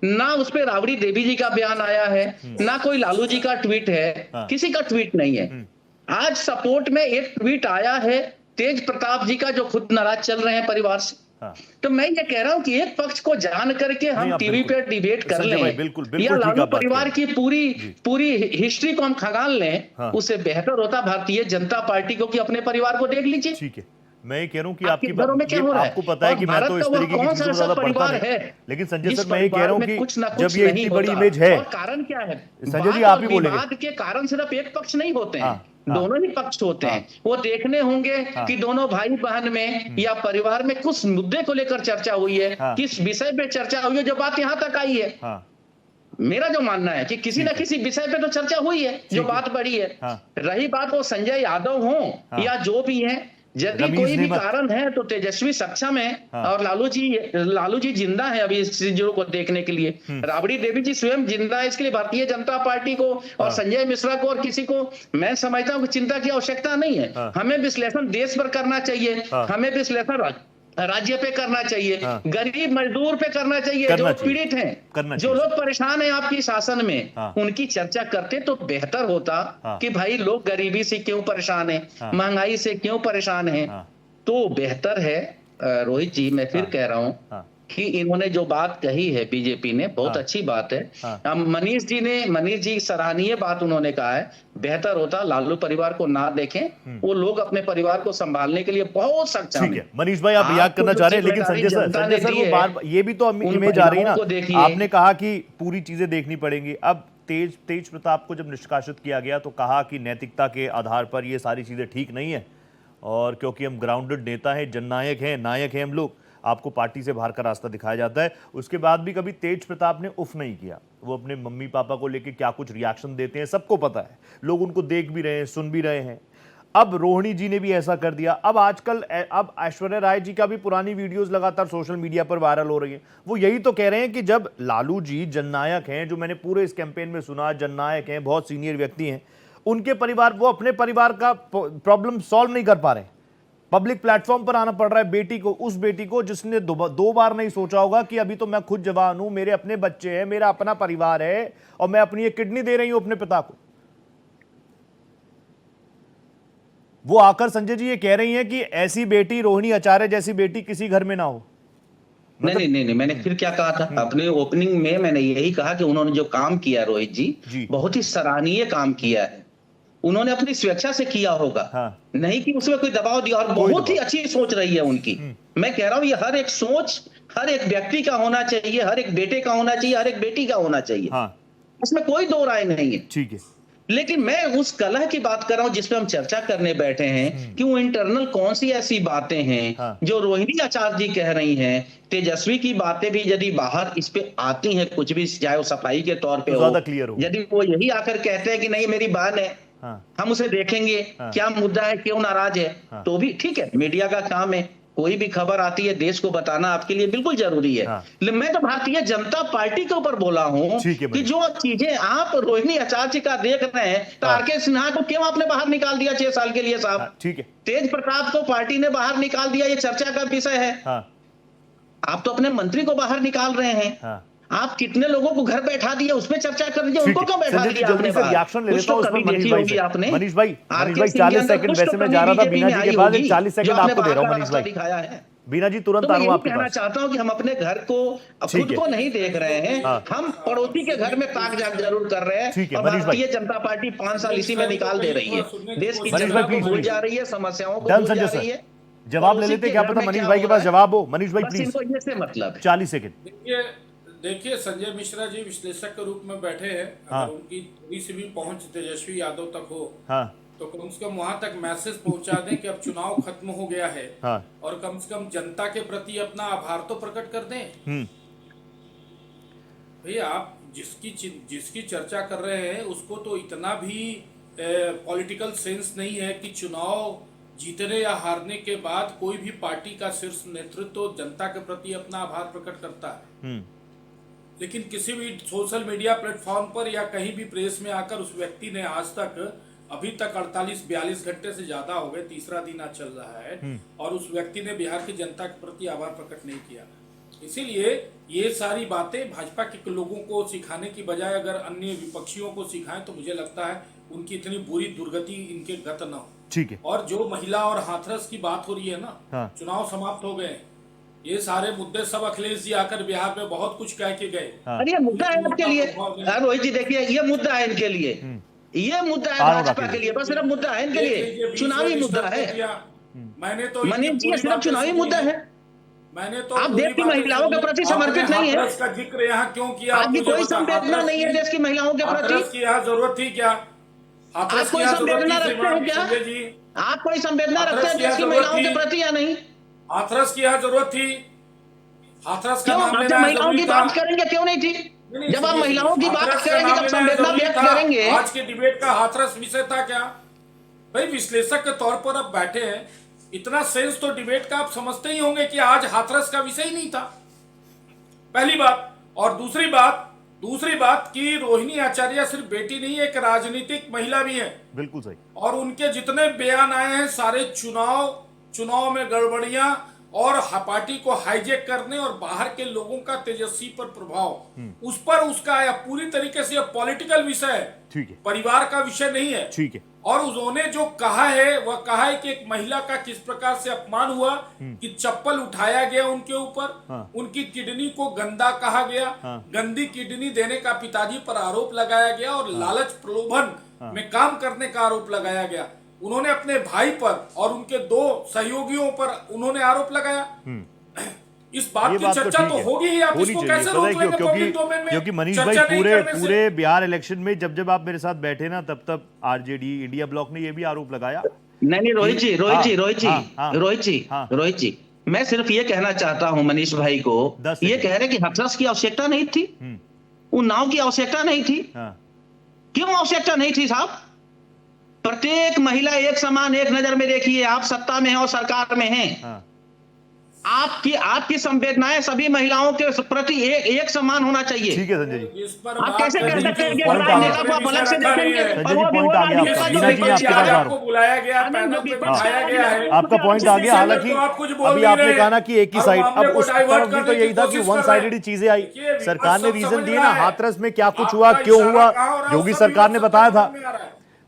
ना उस पर राबड़ी देवी जी का बयान आया है, ना कोई लालू जी का ट्वीट है, किसी का ट्वीट नहीं है। आज सपोर्ट में एक ट्वीट आया है तेज प्रताप जी का, जो खुद नाराज चल रहे हैं परिवार से। तो मैं ये कह रहा हूं कि एक पक्ष को जान करके हम टीवी पे डिबेट कर लें, या लालू परिवार की पूरी हिस्ट्री को हम खंगाल लें, उससे बेहतर होता भारतीय जनता पार्टी को कि अपने परिवार को देख लीजिए। ठीक है, मैं ये कह रहा हूं कि आपकी बात में क्या हो रहा है, आपको पता है कि मैं तो इस तरीके की चीजों को ज्यादा पढ़ता नहीं, लेकिन संजय सर मैं ये कह रहा हूं कि जब ये इतनी बड़ी इमेज है, कारण क्या है? संजय जी आप ही बोलेंगे। विवाद के कारण सिर्फ एक पक्ष नहीं होते हैं, दोनों ही पक्ष होते हैं। वो देखने होंगे कि दोनों भाई बहन में या परिवार में कुछ मुद्दे को लेकर चर्चा हुई है, किस विषय पे चर्चा हुई है, जो बात यहाँ तक आई है। मेरा जो मानना है कि किसी न किसी विषय पे तो चर्चा हुई है, जो बात बढ़ी है। रही बात वो संजय यादव हो या जो भी है, यदि कोई भी कारण है तो तेजस्वी सक्षम है और लालू जी जिंदा है अभी इस चीजों को देखने के लिए। राबड़ी देवी जी स्वयं जिंदा है, इसके लिए भारतीय जनता पार्टी को और संजय मिश्रा को और किसी को मैं समझता हूँ कि चिंता की आवश्यकता नहीं है। हमें विश्लेषण देश पर करना चाहिए, हमें विश्लेषण राज्य पे करना चाहिए, गरीब मजदूर पे करना चाहिए, जो पीड़ित हैं, जो लोग परेशान हैं आपकी शासन में, उनकी चर्चा करते तो बेहतर होता कि भाई लोग गरीबी से क्यों परेशान हैं, महंगाई से क्यों परेशान हैं। तो बेहतर है रोहित जी, मैं फिर कह रहा हूं कि इन्होंने जो बात कही है बीजेपी ने, बहुत अच्छी बात है। हाँ। मनीष जी सराहनीय बात उन्होंने कहा है, बेहतर होता लालू परिवार को ना देखें, वो लोग अपने परिवार को संभालने के लिए बहुत सक्षम ठीक है मनीष भाई, आप याद करना चाह रहे हैं, लेकिन संजय सर वो बार ये भी तो इमेज आ रही है ना, आपने कहा कि पूरी चीजें देखनी पड़ेंगी। अब तेज प्रताप को जब निष्कासित किया गया तो कहा कि नैतिकता के आधार पर ये सारी चीजें ठीक नहीं है, और क्योंकि हम ग्राउंडेड नेता हैं, जननायक हैं, नायक हैं हम लोग, आपको पार्टी से बाहर का रास्ता दिखाया जाता है। उसके बाद भी कभी तेज प्रताप ने उफ नहीं किया। वो अपने मम्मी पापा को लेके क्या कुछ रिएक्शन देते हैं सबको पता है, लोग उनको देख भी रहे हैं, सुन भी रहे हैं। अब रोहिणी जी ने भी ऐसा कर दिया। अब आजकल अब ऐश्वर्या राय जी का भी पुरानी वीडियोस लगातार सोशल मीडिया पर वायरल हो रही हैं। वो यही तो कह रहे हैं कि जब लालू जी जननायक हैं, जो मैंने पूरे इस कैंपेन में सुना, जननायक हैं, बहुत सीनियर व्यक्ति हैं, उनके परिवार, वो अपने परिवार का प्रॉब्लम सॉल्व नहीं कर पा रहे, पब्लिक प्लेटफॉर्म पर आना पड़ रहा है बेटी को, उस बेटी को जिसने दो बार नहीं सोचा होगा कि अभी तो मैं खुद जवान हूं, मेरे अपने बच्चे हैं, मेरा अपना परिवार है, और मैं अपनी एक किडनी दे रही हूं अपने पिता को। वो आकर संजय जी ये कह रही हैं कि ऐसी बेटी, रोहिणी आचार्य जैसी बेटी किसी घर में ना हो। नहीं, मैंने फिर क्या कहा था अपने ओपनिंग में, मैंने यही कहा कि उन्होंने जो काम किया रोहित जी बहुत ही सराहनीय काम किया है। उन्होंने अपनी स्वेच्छा से किया होगा, नहीं कि उसमें कोई दबाव दिया, और बहुत ही अच्छी सोच रही है उनकी। मैं कह रहा हूं ये हर एक सोच हर एक व्यक्ति का होना चाहिए, हर एक बेटे का होना चाहिए, हर एक बेटी का होना चाहिए, उसमें कोई दो राय नहीं है। ठीक है, लेकिन मैं उस कलह की बात कर रहा हूं जिसपे हम चर्चा करने बैठे हैं कि वो इंटरनल कौन सी ऐसी बातें हैं जो रोहिणी आचार्य जी कह रही हैं, तेजस्वी की बातें भी यदि बाहर इस पे आती हैं, कुछ भी चाहे वो सफाई के तौर पे हो, यदि वो यही आकर कहते हैं कि नहीं मेरी बहन है, हम उसे देखेंगे क्या मुद्दा है, क्यों नाराज है, तो भी ठीक है, मीडिया का काम है, कोई भी खबर आती है देश को बताना आपके लिए बिल्कुल जरूरी है। मैं तो भारतीय जनता पार्टी के ऊपर बोला हूं कि जो चीजें आप रोहिणी आचार्य जी का देख रहे हैं, तो आर.के. सिन्हा को क्यों आपने बाहर निकाल दिया 6 साल के लिए साहब? ठीक है, तेज प्रताप को पार्टी ने बाहर निकाल दिया, ये चर्चा का विषय है। आप तो अपने मंत्री को बाहर निकाल रहे हैं, आप कितने लोगों को घर बैठा दिया उस पर चर्चा कर दीजिए, उनको क्यों बैठा दिया आपने? रिएक्शन ले लेता हूं उसमें मनीष भाई से। आपने मनीष भाई 40 सेकंड, वैसे मैं जा रहा था बीना जी के पास, 40 सेकंड आपको दे रहा हूं मनीष भाई। दिखाया है बीना जी तुरंत आ रहा हूं आपके पास। कहना चाहता हूं कि हम अपने घर को खुद को नहीं देख रहे हैं, हम पड़ोसी के घर में ताक झांक जरूर कर रहे हैं। और भारतीय जनता पार्टी 5 साल इसी में निकाल दे रही है, देश की जनता को भूल जा रही है, समस्याओं को भूल जा रही है। जवाब ले लेते, क्या पता मनीष भाई के पास जवाब हो। मनीष भाई प्लीज, मतलब 40 सेकंड। देखिए संजय मिश्रा जी विश्लेषक के रूप में बैठे हैं, अगर उनकी थोड़ी सी भी पहुंच तेजस्वी यादव तक हो तो कम से कम वहां तक मैसेज पहुंचा दें कि अब चुनाव खत्म हो गया है, और कम से कम जनता के प्रति अपना आभार तो प्रकट कर दें। भैया आप जिसकी चर्चा कर रहे हैं उसको तो इतना भी पॉलिटिकल सेंस नहीं है कि चुनाव जीतने या हारने के बाद कोई भी पार्टी का शीर्ष नेतृत्व तो जनता के प्रति अपना आभार प्रकट करता है, लेकिन किसी भी सोशल मीडिया प्लेटफॉर्म पर या कहीं भी प्रेस में आकर उस व्यक्ति ने आज तक, अभी तक 48-42 घंटे से ज्यादा हो गए, तीसरा दिन आज चल रहा है, और उस व्यक्ति ने बिहार की जनता के प्रति आभार प्रकट नहीं किया। इसीलिए ये सारी बातें भाजपा के लोगों को सिखाने की बजाय अगर अन्य विपक्षियों को सिखाएं तो मुझे लगता है उनकी इतनी बुरी दुर्गति इनके गत न हो। ठीक है, और जो महिला और हाथरस की बात हो रही है ना, चुनाव समाप्त हो गए, ये सारे मुद्दे सब अखिलेश जी आकर बिहार में बहुत कुछ कह के गए। अरे ये मुद्दा है आपके लिए रोहित जी, देखिए ये मुद्दा है इनके लिए, ये मुद्दा है भाजपा के लिए, बस सिर्फ मुद्दा है इनके लिए, चुनावी मुद्दा है। मैंने तो मनीष जी सिर्फ चुनावी मुद्दा है, मैंने तो आप देश की महिलाओं के प्रति समर्पित नहीं है, का जिक्र यहाँ क्यों किया? आपकी कोई संवेदना नहीं है देश की महिलाओं के प्रति, यहाँ जरूरत थी क्या? आप कोई संवेदना रखते हैं क्या? आप कोई संवेदना रखते हैं देश की महिलाओं के प्रति या नहीं? हाथरस की यहाँ जरूरत थी, हाथरस का नाम लेना महिलाओं की बात करेंगे क्यों नहीं थी? जब आप महिलाओं की बात करेंगे, जब संवेदना व्यक्त करेंगे। आज के डिबेट का हाथरस विषय था क्या? भाई विश्लेषक के तौर पर अब बैठे हैं, इतना सेंस तो डिबेट का आप समझते ही होंगे कि आज हाथरस का विषय ही नहीं था, पहली बात। और दूसरी बात कि रोहिणी आचार्य सिर्फ बेटी नहीं, एक राजनीतिक महिला भी है। बिल्कुल सही। और उनके जितने बयान आए हैं सारे चुनाव में गड़बड़ियां और पार्टी को हाईजैक करने और बाहर के लोगों का तेजस्वी पर प्रभाव, उस पर उसका यह पूरी तरीके से पॉलिटिकल विषय है, ठीक है, परिवार का विषय नहीं है। ठीक है। और उन्होंने जो कहा है वह कहा है कि एक महिला का किस प्रकार से अपमान हुआ, कि चप्पल उठाया गया उनके ऊपर, उनकी किडनी को गंदा कहा गया, गंदी किडनी देने का पिताजी पर आरोप लगाया गया और लालच प्रलोभन में काम करने का आरोप लगाया गया। उन्होंने अपने भाई पर और उनके 2 सहयोगियों पर उन्होंने आरोप लगाया। इस बात की चर्चा तो होगी ही, आप इसको कैसे रोक लेंगे पब्लिक डोमेन में? क्योंकि मनीष भाई पूरे बिहार इलेक्शन में जब आप मेरे साथ बैठे ना, तब आरजेडी इंडिया ब्लॉक ने ये भी आरोप लगाया। नहीं रोहित जी, मैं सिर्फ ये कहना चाहता हूं मनीष भाई को, ये कह रहे कि हाथरस की आवश्यकता नहीं थी, उन्नाव की आवश्यकता नहीं थी। क्यों आवश्यकता नहीं थी साहब? प्रत्येक महिला एक समान, एक नजर में देखिए, आप सत्ता में हैं और सरकार में हैं। आपकी संवेदनाएं सभी महिलाओं के प्रति एक समान होना चाहिए। ठीक है संजय जी, आप कैसे कह सकते हैं कि नेता को आप अलग से देखेंगे? संजय जी पॉइंट आ गया आपका, बीना जी मैं आपके पास आ रहा हूं। बुलाया गया, पैनल पे बिठाया गया है, आपका पॉइंट आ गया। हालांकि अभी आपने कहा ना कि एक ही साइड, अब उस तरफ भी तो यही था कि वन साइडेड चीजें आई। सरकार ने रीजन दिए ना, हाथरस में क्या कुछ हुआ, क्यों हुआ, योगी सरकार ने बताया था।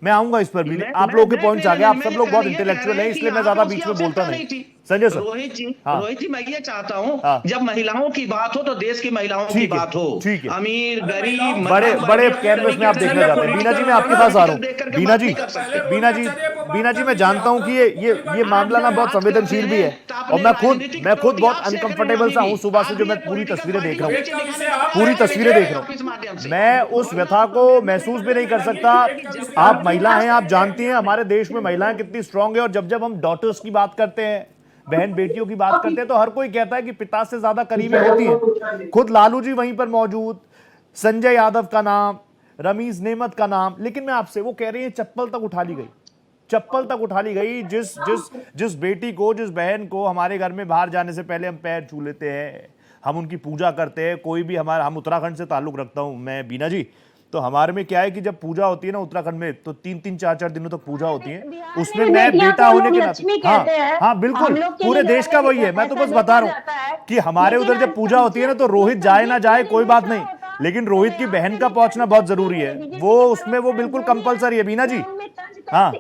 मैं आऊंगा इस पर भी, आप लोगों के पॉइंट्स आ गए। आप सब लोग बहुत इंटेलेक्चुअल हैं, इसलिए मैं ज्यादा बीच में बोलता नहीं। संजय सर, रोहित जी मैं ये चाहता हूँ जब महिलाओं की बात हो तो देश की महिलाओं की बात हो, अमीर गरीब बड़े कैनवस में आप देखना चाहते हैं। बीना जी मैं आपके पास आ रहा हूँ। बीना जी मैं जानता हूँ कि ये मामला ना बहुत संवेदनशील भी है, और मैं खुद बहुत अनकंफर्टेबल सा हूँ सुबह से, जो मैं पूरी तस्वीरें देख रहा हूँ। मैं उस व्यथा को महसूस भी नहीं कर सकता। आप महिला हैं, आप जानती हैं हमारे देश में महिलाएं कितनी स्ट्रांग है, और जब हम डॉटर्स की बात करते हैं, बहन बेटियों की बात करते हैं, तो हर कोई कहता है कि पिता से ज्यादा करीबी होती है। खुद लालू जी वहीं पर मौजूद, संजय यादव का नाम, रमीज नेमत का नाम, लेकिन मैं आपसे, वो कह रही है चप्पल तक उठा ली गई। जिस बेटी को, जिस बहन को हमारे घर में बाहर जाने से पहले हम पैर छू लेते हैं, हम उनकी पूजा करते हैं। कोई भी हम उत्तराखंड से ताल्लुक रखता हूं मैं, बीना जी, तो हमारे में क्या है कि जब पूजा होती है ना उत्तराखंड में, तो 3-3, 4-4 दिनों तक पूजा होती है। उसमें मैं बेटा होने के नाते, हाँ बिल्कुल, पूरे देश का वही है। मैं तो बस बता रहा हूँ कि हमारे उधर जब पूजा होती है ना, तो रोहित जाए ना जाए कोई बात नहीं, लेकिन रोहित की बहन का पहुंचना बहुत जरूरी है। वो बिल्कुल कंपलसरी है। बीना जी, हाँ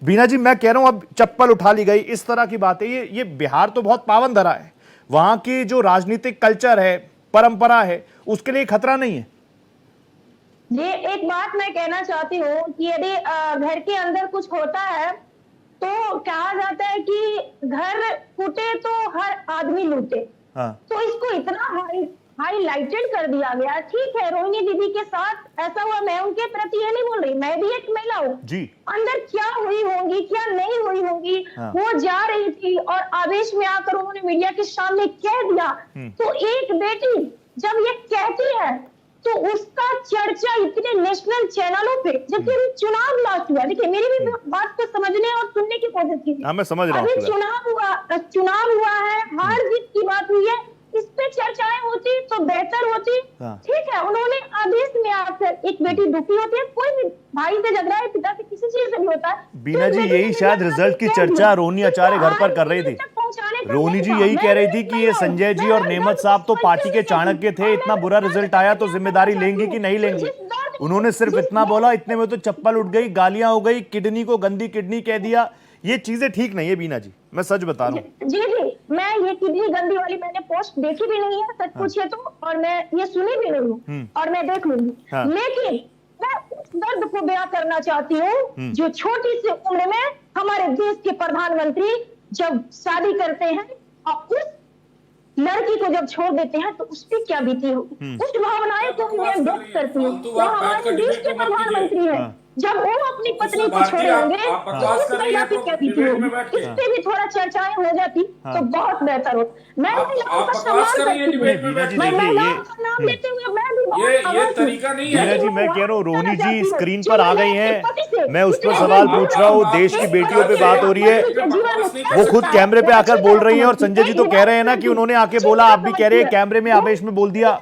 बीना जी, मैं कह रहा हूं अब चप्पल उठा ली गई, इस तरह की बात है। ये बिहार तो बहुत पावन धरा है, वहां की जो राजनीतिक कल्चर है, परंपरा है, उसके लिए खतरा नहीं है। ये एक बात मैं कहना चाहती हूँ कि यदि घर के अंदर कुछ होता है तो कहा जाता है कि घर फूटे तो हर आदमी लूटे। तो इसको इतना हाईलाइटेड कर दिया गया। ठीक है, रोहिणी दीदी के साथ ऐसा हुआ, मैं उनके प्रति ये नहीं बोल रही, मैं भी एक महिला हूँ जी। अंदर क्या हुई होंगी, क्या नहीं हुई होंगी, वो जा रही थी और आवेश में आकर उन्होंने मीडिया के सामने कह दिया। तो एक बेटी जब ये कहती है तो उसका चर्चा इतने नेशनल चैनलों पे, जबकि अभी चुनाव लास्ट हुआ। देखिए, मेरी भी बात को समझने और सुनने की कोशिश कीजिए। हाँ, मैं समझ रहा हूँ। अभी चुनाव हुआ है, हार जीत की बात हुई है, इस पे चर्चाएं होती तो बेहतर होती। ठीक है, उन्होंने आदेश में आकर, एक बेटी दुखी होती है, कोई भी भाई से झगड़ा है, पिता से किसी चीज से भी होता है। बीना जी, यही शायद रिजल्ट की चर्चा रोहिणी आचार्य घर पर कर रही थी। रोहिणी जी यही कह रही थी कि ये संजय जी और नेमत साहब तो पार्टी के चाणक्य थे, इतना बुरा रिजल्ट आया तो जिम्मेदारी लेंगी कि नहीं लेंगी। उन्होंने सिर्फ इतना बोला, इतने में तो चप्पल उठ गई, गालियां हो गई, किडनी को गंदी किडनी कह दिया। ये चीजें ठीक नहीं है बीना जी, मैं सच बता रहा हूँ। जी, मैं ये किडनी गंदी वाली मैंने पोस्ट देखी भी नहीं है, सच पूछिए तो, और मैं ये सुनी भी नहीं हूँ, और मैं देख लूंगी। लेकिन मैं उस दर्द को बयां करना चाहती हूँ जो छोटी सी उम्र में हमारे देश के प्रधानमंत्री जब शादी करते हैं और उस लड़की को जब छोड़ देते हैं तो उस पर क्या बीती होगी, उस भावनाएं को मैं व्यक्त करती हूँ। वो हमारे देश के प्रधानमंत्री हैं, जब वो अपनी पत्नी को छोड़े होंगे तो उस महिला पे क्या बीती होगी, इस पे भी थोड़ा चर्चाएं हो जाती तो बहुत बेहतर हो। मैं महिलाओं का सम्मान करती हूँ, मैं महिलाओं का नाम लेते हुए मैं भी ये तरीका नहीं है। जी, मैं कह रहा हूँ रोहिणी जी स्क्रीन पर आ गई हैं, मैं उस पर सवाल पूछ रहा हूँ। देश की बेटियों पे बात हो रही है, वो खुद कैमरे पे आकर बोल रही है, और संजय जी तो कह रहे हैं ना कि उन्होंने आके बोला, आप भी कह रहे हैं कैमरे में आवेश में बोल दिया।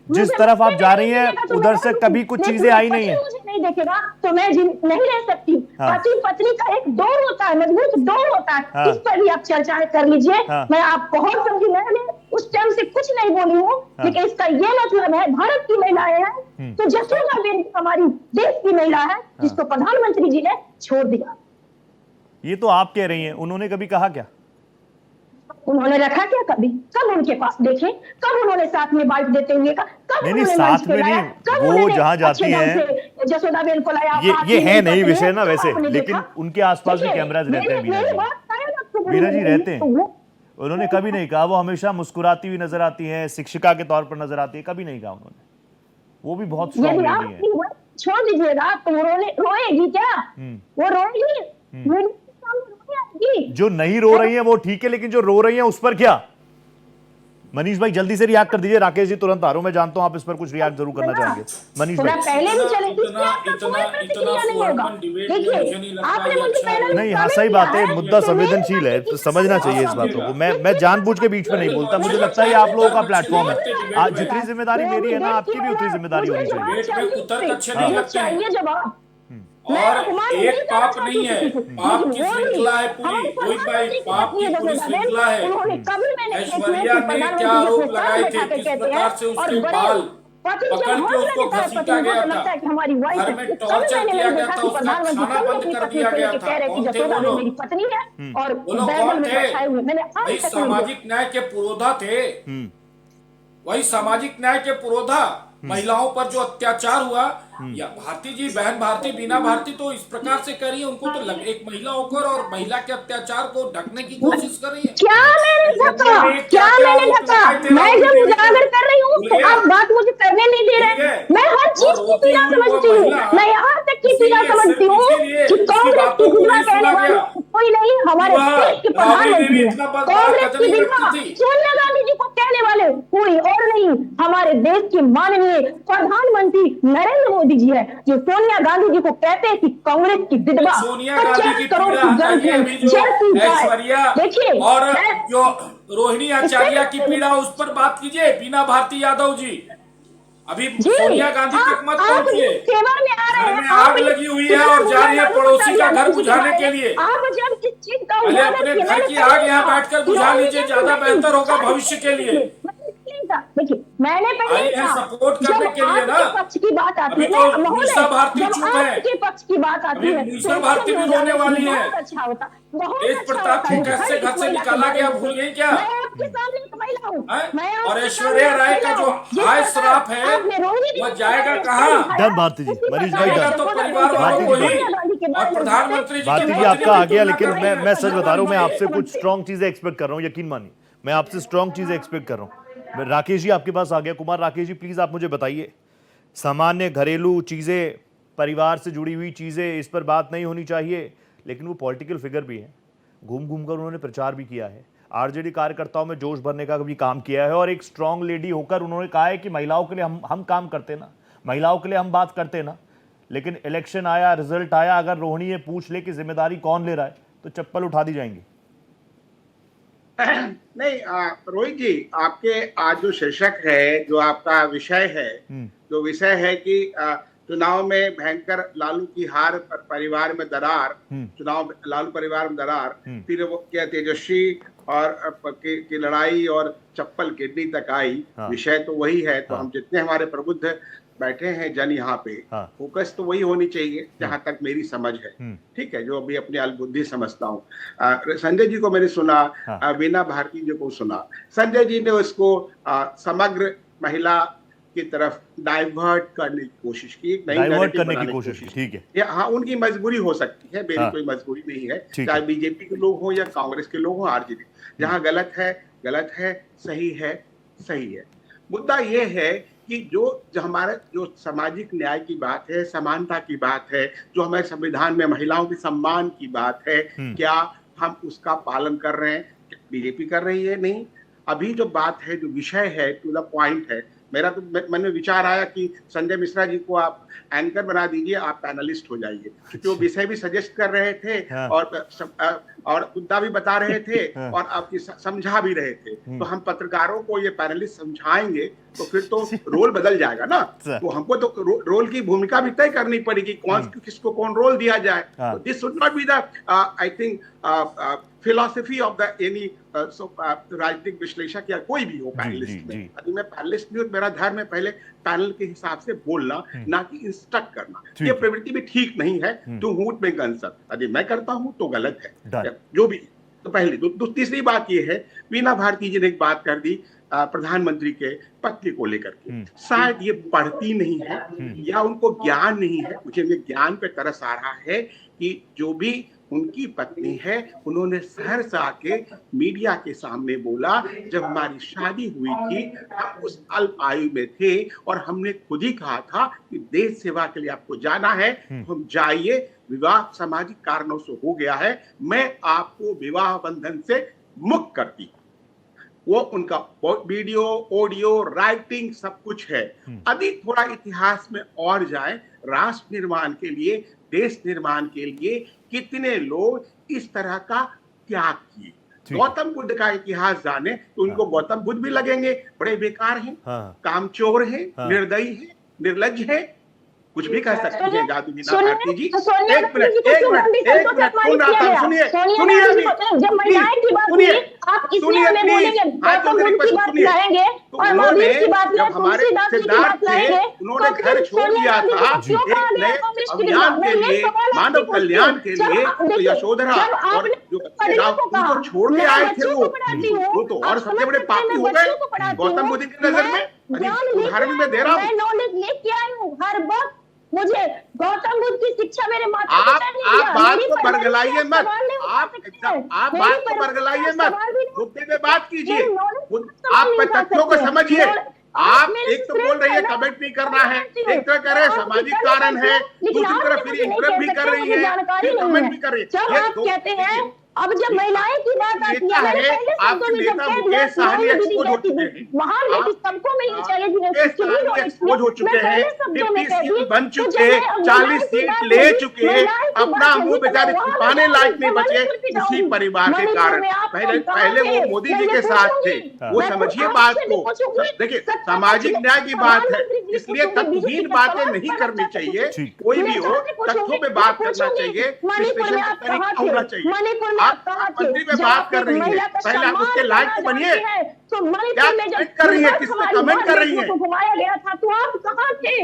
जिस तरफ आप जा रही हैं उधर से कभी कुछ चीजें आई नहीं है। मुझे नहीं देखेगा तो मैं नहीं रह सकती। पति पत्नी का एक दौर होता है, मजबूत दौर होता है, इस पर भी आप चर्चाएं कर लीजिए। मैं आप बहुत समझी, मैंने उस टाइम से कुछ नहीं बोली हूँ, लेकिन इसका ये मतलब है भारत की महिलाएं हैं तो जसोदाबेन हमारी देश की महिला है जिसको प्रधानमंत्री जी ने छोड़ दिया। ये तो आप कह रही हैं, उन्होंने कभी कहा क्या? उन्होंने रखा क्या कभी? कब उनके पास देखे? कब उन्होंने साथ में बाइट देते हुए का? कब नहीं साथ में नहीं, वो जहां जाती हैं जसोदाबेन को लाया। ये है नहीं विषय ना वैसे, लेकिन उनके आसपास भी कैमराज रहते हैं। मीरा जी रहते हैं, उन्होंने कभी नहीं कहा। वो हमेशा मुस्कुराती हुई नजर आती हैं, शिक्षिका के तौर पर नजर आती है, कभी नहीं कहा उन्होंने। वो भी बहुत स्ट्रांग लेडी है। छोड़ दीजिएगा, तो रोएगी क्या? वो रोएगी? जो नहीं रो रही है वो ठीक है, लेकिन जो रो रही है उस पर क्या? मनीष भाई जल्दी से रिएक्ट कर दीजिए। राकेश जी तुरंत आ रहा हूं, मैं जानता हूं आप इस पर कुछ रिएक्ट जरूर करना चाहेंगे। मनीष भाई पहले भी चले नहीं, हाँ सही बात है, मुद्दा संवेदनशील है, तो समझना चाहिए इस बातों को। मैं जानबूझ के बीच में नहीं बोलता, मुझे लगता है आप लोगों का प्लेटफॉर्म है। आज जितनी जिम्मेदारी मेरी है ना, आपकी भी उतनी जिम्मेदारी होनी चाहिए। जवाब और एक पाप नहीं है, पाप की श्रृंखला है पूरी। रोहित भाई, पाप की पूरी श्रृंखला है। ऐश्वर्या ने क्या आरोप लगाए थे, किस प्रकार से उसके बाल पकड़ के उसको घसीटा गया था, घर में टॉर्चर किया गया था, उसका खाना बंद कर दिया गया था। कौन थे वो लोग? वो लोग कौन थे? वही सामाजिक न्याय के पुरोधा थे, वही सामाजिक न्याय के पुरोधा। महिलाओं पर जो अत्याचार हुआ, या भारती जी, बहन भारती, बीना भारती तो इस प्रकार से कर रही है, उनको तो एक महिला होकर और महिला के अत्याचार को ढकने की कोशिश कर रही है। क्या मैंने ढका? क्या मैंने ढका? मैं जब उजागर कर रही हूँ तो आप बात मुझे करने नहीं दे रहे। मैं हर चीज की पीड़ा समझती हूँ, मैं यहाँ तक की पीड़ा समझती हूँ कि कांग्रेस की विधवा कहने वाले कोई नहीं, हमारे देश के प्रधानमंत्री है। कांग्रेस की विधवा सोनिया गांधी जी को कहने वाले कोई और नहीं, हमारे देश की माननीय प्रधानमंत्री नरेंद्र मोदी जी है, जो सोनिया गांधी जी को कहते हैं कि कांग्रेस की विधवा 50 करोड़ की देखिए, और जो रोहिणी आचार्य की पीड़ा, उस पर बात कीजिए। बीना भारती यादव जी, अभी सोनिया गांधी तक मत पहुंचिए। घर में आग लगी हुई है और जा रही है पड़ोसी का घर बुझाने के लिए। पहले अपने घर की आग यहाँ बैठकर बुझा लीजिए, ज्यादा बेहतर होगा भविष्य के लिए। देखिए, मैंने पहले सपोर्ट करने के लिए ना, पक्ष की बात आती है, मीसा भारती चुप है, आपके पक्ष की बात आती है, मीसा भारती भी रोने वाली है। अच्छा होता, तेज प्रताप को कैसे घर से निकाला गया, भूल गई क्या? मैं आपके सामने एक महिला हूँ। और ऐश्वर्या राय का जो हाय श्राप है, वो जाएगा कहाँ? डन भारती जी, मनीष भाई डन। तो परिवार वालों को ही, और प्रधानमंत्री जी भारती जी आपका आ गया, लेकिन मैं सच बता रहा हूँ, मैं आपसे कुछ स्ट्रॉन्ग चीजें एक्सपेक्ट कर रहा हूँ, यकीन मानिए मैं आपसे स्ट्रॉन्ग चीजें एक्सपेक्ट कर रहा हूँ। राकेश जी आपके पास आ गया। कुमार राकेश जी प्लीज आप मुझे बताइए, सामान्य घरेलू चीजें, परिवार से जुड़ी हुई चीजें, इस पर बात नहीं होनी चाहिए, लेकिन वो पॉलिटिकल फिगर भी हैं, घूम घूम कर उन्होंने प्रचार भी किया है, आरजेडी कार्यकर्ताओं में जोश भरने का भी काम किया है, और एक स्ट्रांग लेडी होकर उन्होंने कहा है कि महिलाओं के लिए हम काम करते ना, महिलाओं के लिए हम बात करते ना। लेकिन इलेक्शन आया, रिजल्ट आया, अगर रोहिणी ये पूछ ले कि जिम्मेदारी कौन ले रहा है तो चप्पल उठा दी जाएंगी। नहीं रोहित जी, आपके आज जो शीर्षक है, जो आपका विषय है, जो विषय है कि चुनाव में भयंकर लालू की हार, परिवार में दरार, चुनाव लालू परिवार में दरार, फिर वो क्या तेजस्वी और की लड़ाई और चप्पल किडनी तक आई। विषय तो वही है। तो हम जितने हमारे प्रबुद्ध बैठे हैं जन यहाँ पे, फोकस तो वही होनी चाहिए, जहां तक मेरी समझ है। ठीक है, जो अभी अपनी अलबुद्धि समझता हूँ। संजय जी को मैंने सुना, बीना भारती जी को सुना। संजय जी ने उसको समग्र महिला की तरफ डाइवर्ट करने की कोशिश की, डाइवर्ट करने की कोशिश की। ठीक है, हाँ, उनकी मजबूरी हो सकती है, मेरी कोई मजबूरी नहीं है, चाहे बीजेपी के लोग हो या कांग्रेस के लोग हो, आरजेडी। जहाँ गलत है गलत है, सही है सही है। मुद्दा ये है कि जो हमारे जो सामाजिक न्याय की बात है, समानता की बात है, जो हमारे संविधान में महिलाओं के सम्मान की बात है, क्या हम उसका पालन कर रहे हैं? बीजेपी कर रही है? नहीं। अभी जो बात है, जो विषय है, टू द पॉइंट है। मेरा तो मन में विचार आया कि संजय मिश्रा जी को आप एंकर बना दीजिए, आप पैनलिस्ट हो जाइए, क्योंकि वो विषय भी सजेस्ट कर रहे थे और और मुद्दा भी बता रहे थे और आप समझा भी रहे थे। तो हम पत्रकारों को ये पैनलिस्ट समझाएंगे तो फिर तो रोल बदल जाएगा ना। तो हमको तो रोल की भूमिका भी तय करनी पड़ेगी, कौन किसको कौन रोल दिया जाए। This should not be the I think philosophy of the any राजनीतिक विश्लेषक या कोई भी हो पैनलिस्ट में। यदि मैं पैनलिस्ट नहीं हूं, मेरा धर्म है पहले पैनल के हिसाब से बोलना, ना कि इंस्ट्रक्ट करना। ये प्रवृत्ति भी ठीक नहीं है। टू हूट में कंसर, यदि मैं करता हूं तो गलत है जो भी। तो पहली तीसरी बात ये है, वीणा भारती जी ने एक बात कर दी प्रधानमंत्री के पत्र को लेकर के। शायद ये पढ़ती नहीं है या उनको ज्ञान नहीं है। मुझे ये ज्ञान पे तरस आ रहा है कि जो भी उनकी पत्नी है, उन्होंने सहर्ष आके मीडिया के सामने बोला, जब हमारी शादी हुई थी हम उस अल्प आयु में थे और हमने खुद ही कहा था कि देश सेवा के लिए आपको जाना है तो हम जाइए, विवाह सामाजिक कारणों से हो गया है, मैं आपको विवाह बंधन से मुक्त करती। वो उनका वीडियो, ऑडियो, राइटिंग सब कुछ है। यदि थोड़ा इतिहास में और जाए, राष्ट्र निर्माण के लिए, देश निर्माण के लिए कितने लोग इस तरह का त्याग किए। गौतम बुद्ध का इतिहास जाने तो उनको गौतम बुद्ध भी लगेंगे बड़े बेकार हैं, कामचोर हैं, निर्दयी हैं, निर्लज्ज हैं, कुछ भी कह सकती है जादू मीना भारती जी। एक मिनट सुन रहा था, सुनिए उन्होंने जब हमारे सिद्धार्थ थे, उन्होंने घर छोड़ दिया था एक नए अभियान के लिए, मानव कल्याण के लिए। तो यशोधरा और जो उनको छोड़ के आए थे वो तो और सबसे बड़े पापी हो गए गौतम बुद्ध की नजर में। उदाहरण में दे रहा हूँ, हर वक्त मुझे गौतम बुद्ध की शिक्षा मेरे माता आप बात को बरगलाइए मत, आप बात को बरगलाइए मत, मुद्दे पे बात कीजिए, आप तथ्यों को समझिए। आप एक तो बोल रही है कमेंट नहीं करना है, एक तरह कह रहे सामाजिक कारण है, दूसरी तरफ फिर इंटरप्ट भी कर रही है, फिर कमेंट भी कर रही है। अब जब महिलाएं की बात आती है, आपके नेता मुकेश सहनी एक्सपोज हो चुके हैं, महान बेटी सबको मिलनी चाहिए, एक्सपोज हो चुके हैं, 50 सीट बन चुके, 40 सीट ले चुके, अपना मुंह बेचारे छुपाने लायक नहीं बचे उसी परिवार के कारण। पहले वो मोदी जी के साथ थे, वो समझिए बात को। देखिए सामाजिक न्याय की बात है, इसलिए तथ्यहीन बातें नहीं करनी चाहिए। कोई भी हो तथ्यों पे बात करना चाहिए, विश्लेषण का तरीका होना चाहिए। आप मंत्री में बात कर रही है, पहले आप उसके लायक तो बनिए। क्या कमेंट कर रही है, किस पे कमेंट कर रही है? घुमाया गया था तो आप कहाँ थे?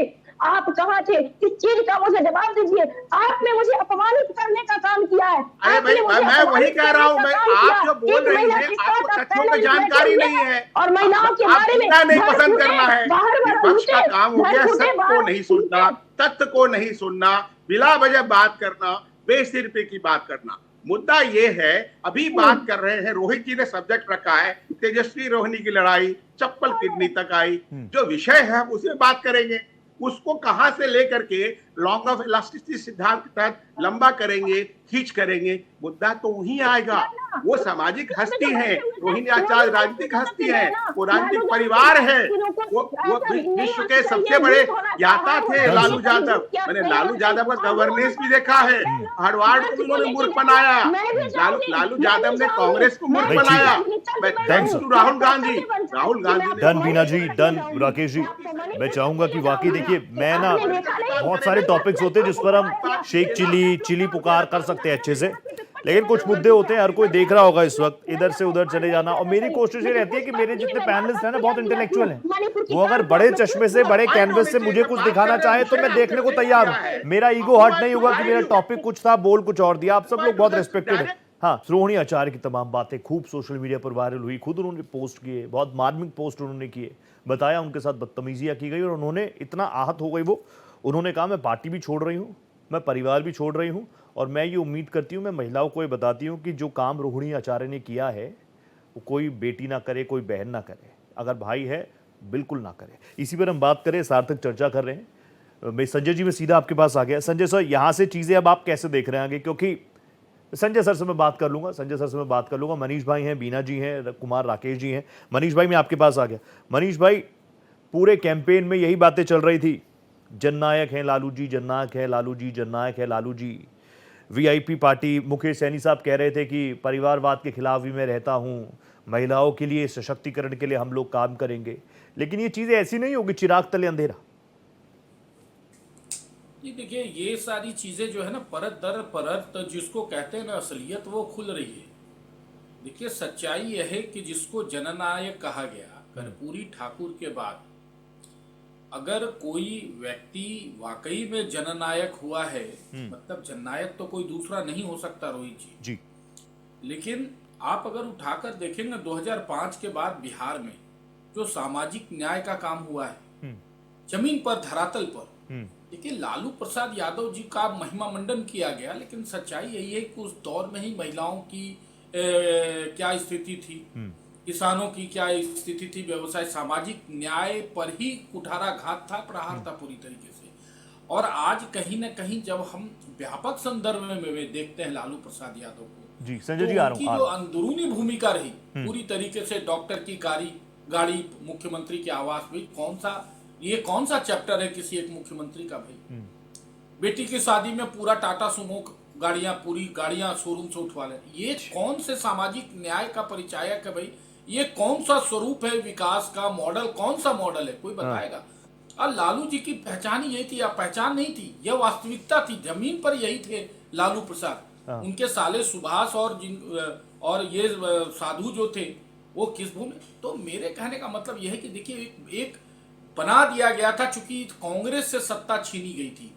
आप कहाँ थे? इस चीज का मुझे जवाब दीजिए। आपने मुझे अपमानित करने का काम किया है। अरे भाई मैं वही कह रहा हूँ, मैं आप जो बोल रही हैं आपको तथ्यों की जानकारी नहीं है और महिलाओं के बारे में नहीं पसंद करना है। विपक्ष का काम हो गया सत्य को नहीं सुनना, तथ्य को नहीं सुनना, बिला वजह बात करना, बेसिर पे की बात करना। मुद्दा ये है, अभी बात कर रहे हैं, रोहित जी ने सब्जेक्ट रखा है तेजस्वी रोहिणी की लड़ाई, चप्पल किडनी तक आई। जो विषय है उसमें बात करेंगे, उसको कहां से लेकर के लॉन्ग ऑफ इलास्टिसिटी सिद्धांत के तहत लंबा करेंगे, खींच करेंगे, मुद्दा तो वहीं आएगा। वो सामाजिक हस्ती है, रोहिणी आचार्य राजनीतिक हस्ती है, वो राजनीतिक परिवार है, वो विश्व के सबसे बड़े ज्ञाता थे लालू यादव। मैंने लालू यादव का गवर्नेंस भी देखा है, हार्वर्ड को भी उन्होंने मूर्ख बनाया, लालू यादव ने कांग्रेस को मूर्ख बनाया। राहुल गांधी डन बीना जी, डन राकेश जी। मैं चाहूंगा कि वाकई देखिए, मैं ना बहुत सारे टॉपिक्स होते हैं जिस पर हम शेख चिली पुकार कर सकते हैं अच्छे से, लेकिन कुछ मुद्दे होते हैं, हर कोई देख रहा होगा इस वक्त, इधर से उधर चले जाना। और मेरी कोशिश ये रहती है कि मेरे जितने पैनलिस्ट हैं ना बहुत इंटेलेक्चुअल हैं, वो अगर बड़े चश्मे से, बड़े कैनवस से मुझे कुछ दिखाना चाहे तो मैं देखने को तैयार हूं। मेरा ईगो हर्ट नहीं होगा कि मेरा टॉपिक कुछ था, बोल कुछ और दिया। आप सब लोग बहुत रिस्पेक्टेड है। हाँ, रोहिणी आचार्य की तमाम बातें खूब सोशल मीडिया पर वायरल हुई, खुद उन्होंने पोस्ट किए, बहुत मार्मिक पोस्ट उन्होंने किए, बताया उनके साथ बदतमीजियां की गई और उन्होंने इतना आहत हो गई वो, उन्होंने कहा मैं पार्टी भी छोड़ रही हूँ, मैं परिवार भी छोड़ रही हूँ और मैं ये उम्मीद करती हूँ, मैं महिलाओं को ये बताती हूँ कि जो काम रोहिणी आचार्य ने किया है वो कोई बेटी ना करे, कोई बहन ना करे, अगर भाई है बिल्कुल ना करे। इसी पर हम बात करें, सार्थक चर्चा कर रहे हैं। मैं संजय जी में सीधा आपके पास आ गया। संजय सर, यहाँ से चीज़ें अब आप कैसे देख रहे हैं आगे? क्योंकि संजय सर से मैं बात कर लूँगा, मनीष भाई हैं, बीना जी हैं, कुमार राकेश जी हैं। मनीष भाई मैं आपके पास आ गया। मनीष भाई, पूरे कैंपेन में यही बातें चल रही थी, जननायक हैं लालू जी, जननायक है लालू जी, जननायक है लालू जी। वीआईपी पार्टी, मुकेश सैनी साहब कह रहे थे कि परिवारवाद के खिलाफ भी मैं रहता हूं, महिलाओं के लिए सशक्तिकरण के लिए हम लोग काम करेंगे। लेकिन ये चीजें ऐसी नहीं होगी चिराग तले अंधेरा। ये देखिए, ये सारी चीजें जो है ना, परत दर परत जिसको कहते हैं ना असलियत, वो खुल रही है। देखिए, सच्चाई यह है कि जिसको जननायक कहा गया कर्पूरी ठाकुर के बाद, अगर कोई व्यक्ति वाकई में जननायक हुआ है, मतलब जननायक तो कोई दूसरा नहीं हो सकता रोहित जी। लेकिन आप अगर उठाकर देखेंगे 2005 के बाद बिहार में जो सामाजिक न्याय का काम हुआ है जमीन पर, धरातल पर, देखिए लालू प्रसाद यादव जी का महिमा मंडन किया गया, लेकिन सच्चाई यही है कि उस दौर में ही महिलाओं की क्या स्थिति थी, किसानों की क्या स्थिति थी, व्यवसाय, सामाजिक न्याय पर ही कुठाराघात था, प्रहार था पूरी तरीके से। और आज कहीं ना कहीं जब हम व्यापक संदर्भ में देखते हैं लालू प्रसाद यादव को, जी संजय जी, आ रहा हूं। जो अंदरूनी भूमिका रही पूरी तरीके से, डॉक्टर की गाड़ी मुख्यमंत्री के आवास में, कौन सा चैप्टर है किसी एक मुख्यमंत्री का भाई? बेटी की शादी में पूरा टाटा सुमो पूरी गाड़ियां शोरूम से उठवा ले, ये कौन से सामाजिक न्याय का परिचायक है भाई? ये कौन सा स्वरूप है विकास का? मॉडल कौन सा मॉडल है, कोई बताएगा? और लालू जी की पहचान यही थी, या पहचान नहीं थी, यह वास्तविकता थी, जमीन पर यही थे लालू प्रसाद। उनके साले सुभाष और ये साधु जो थे वो किस भूमि। तो मेरे कहने का मतलब यह है कि देखिए, एक बना दिया गया था, चूंकि कांग्रेस से सत्ता छीनी गई थी,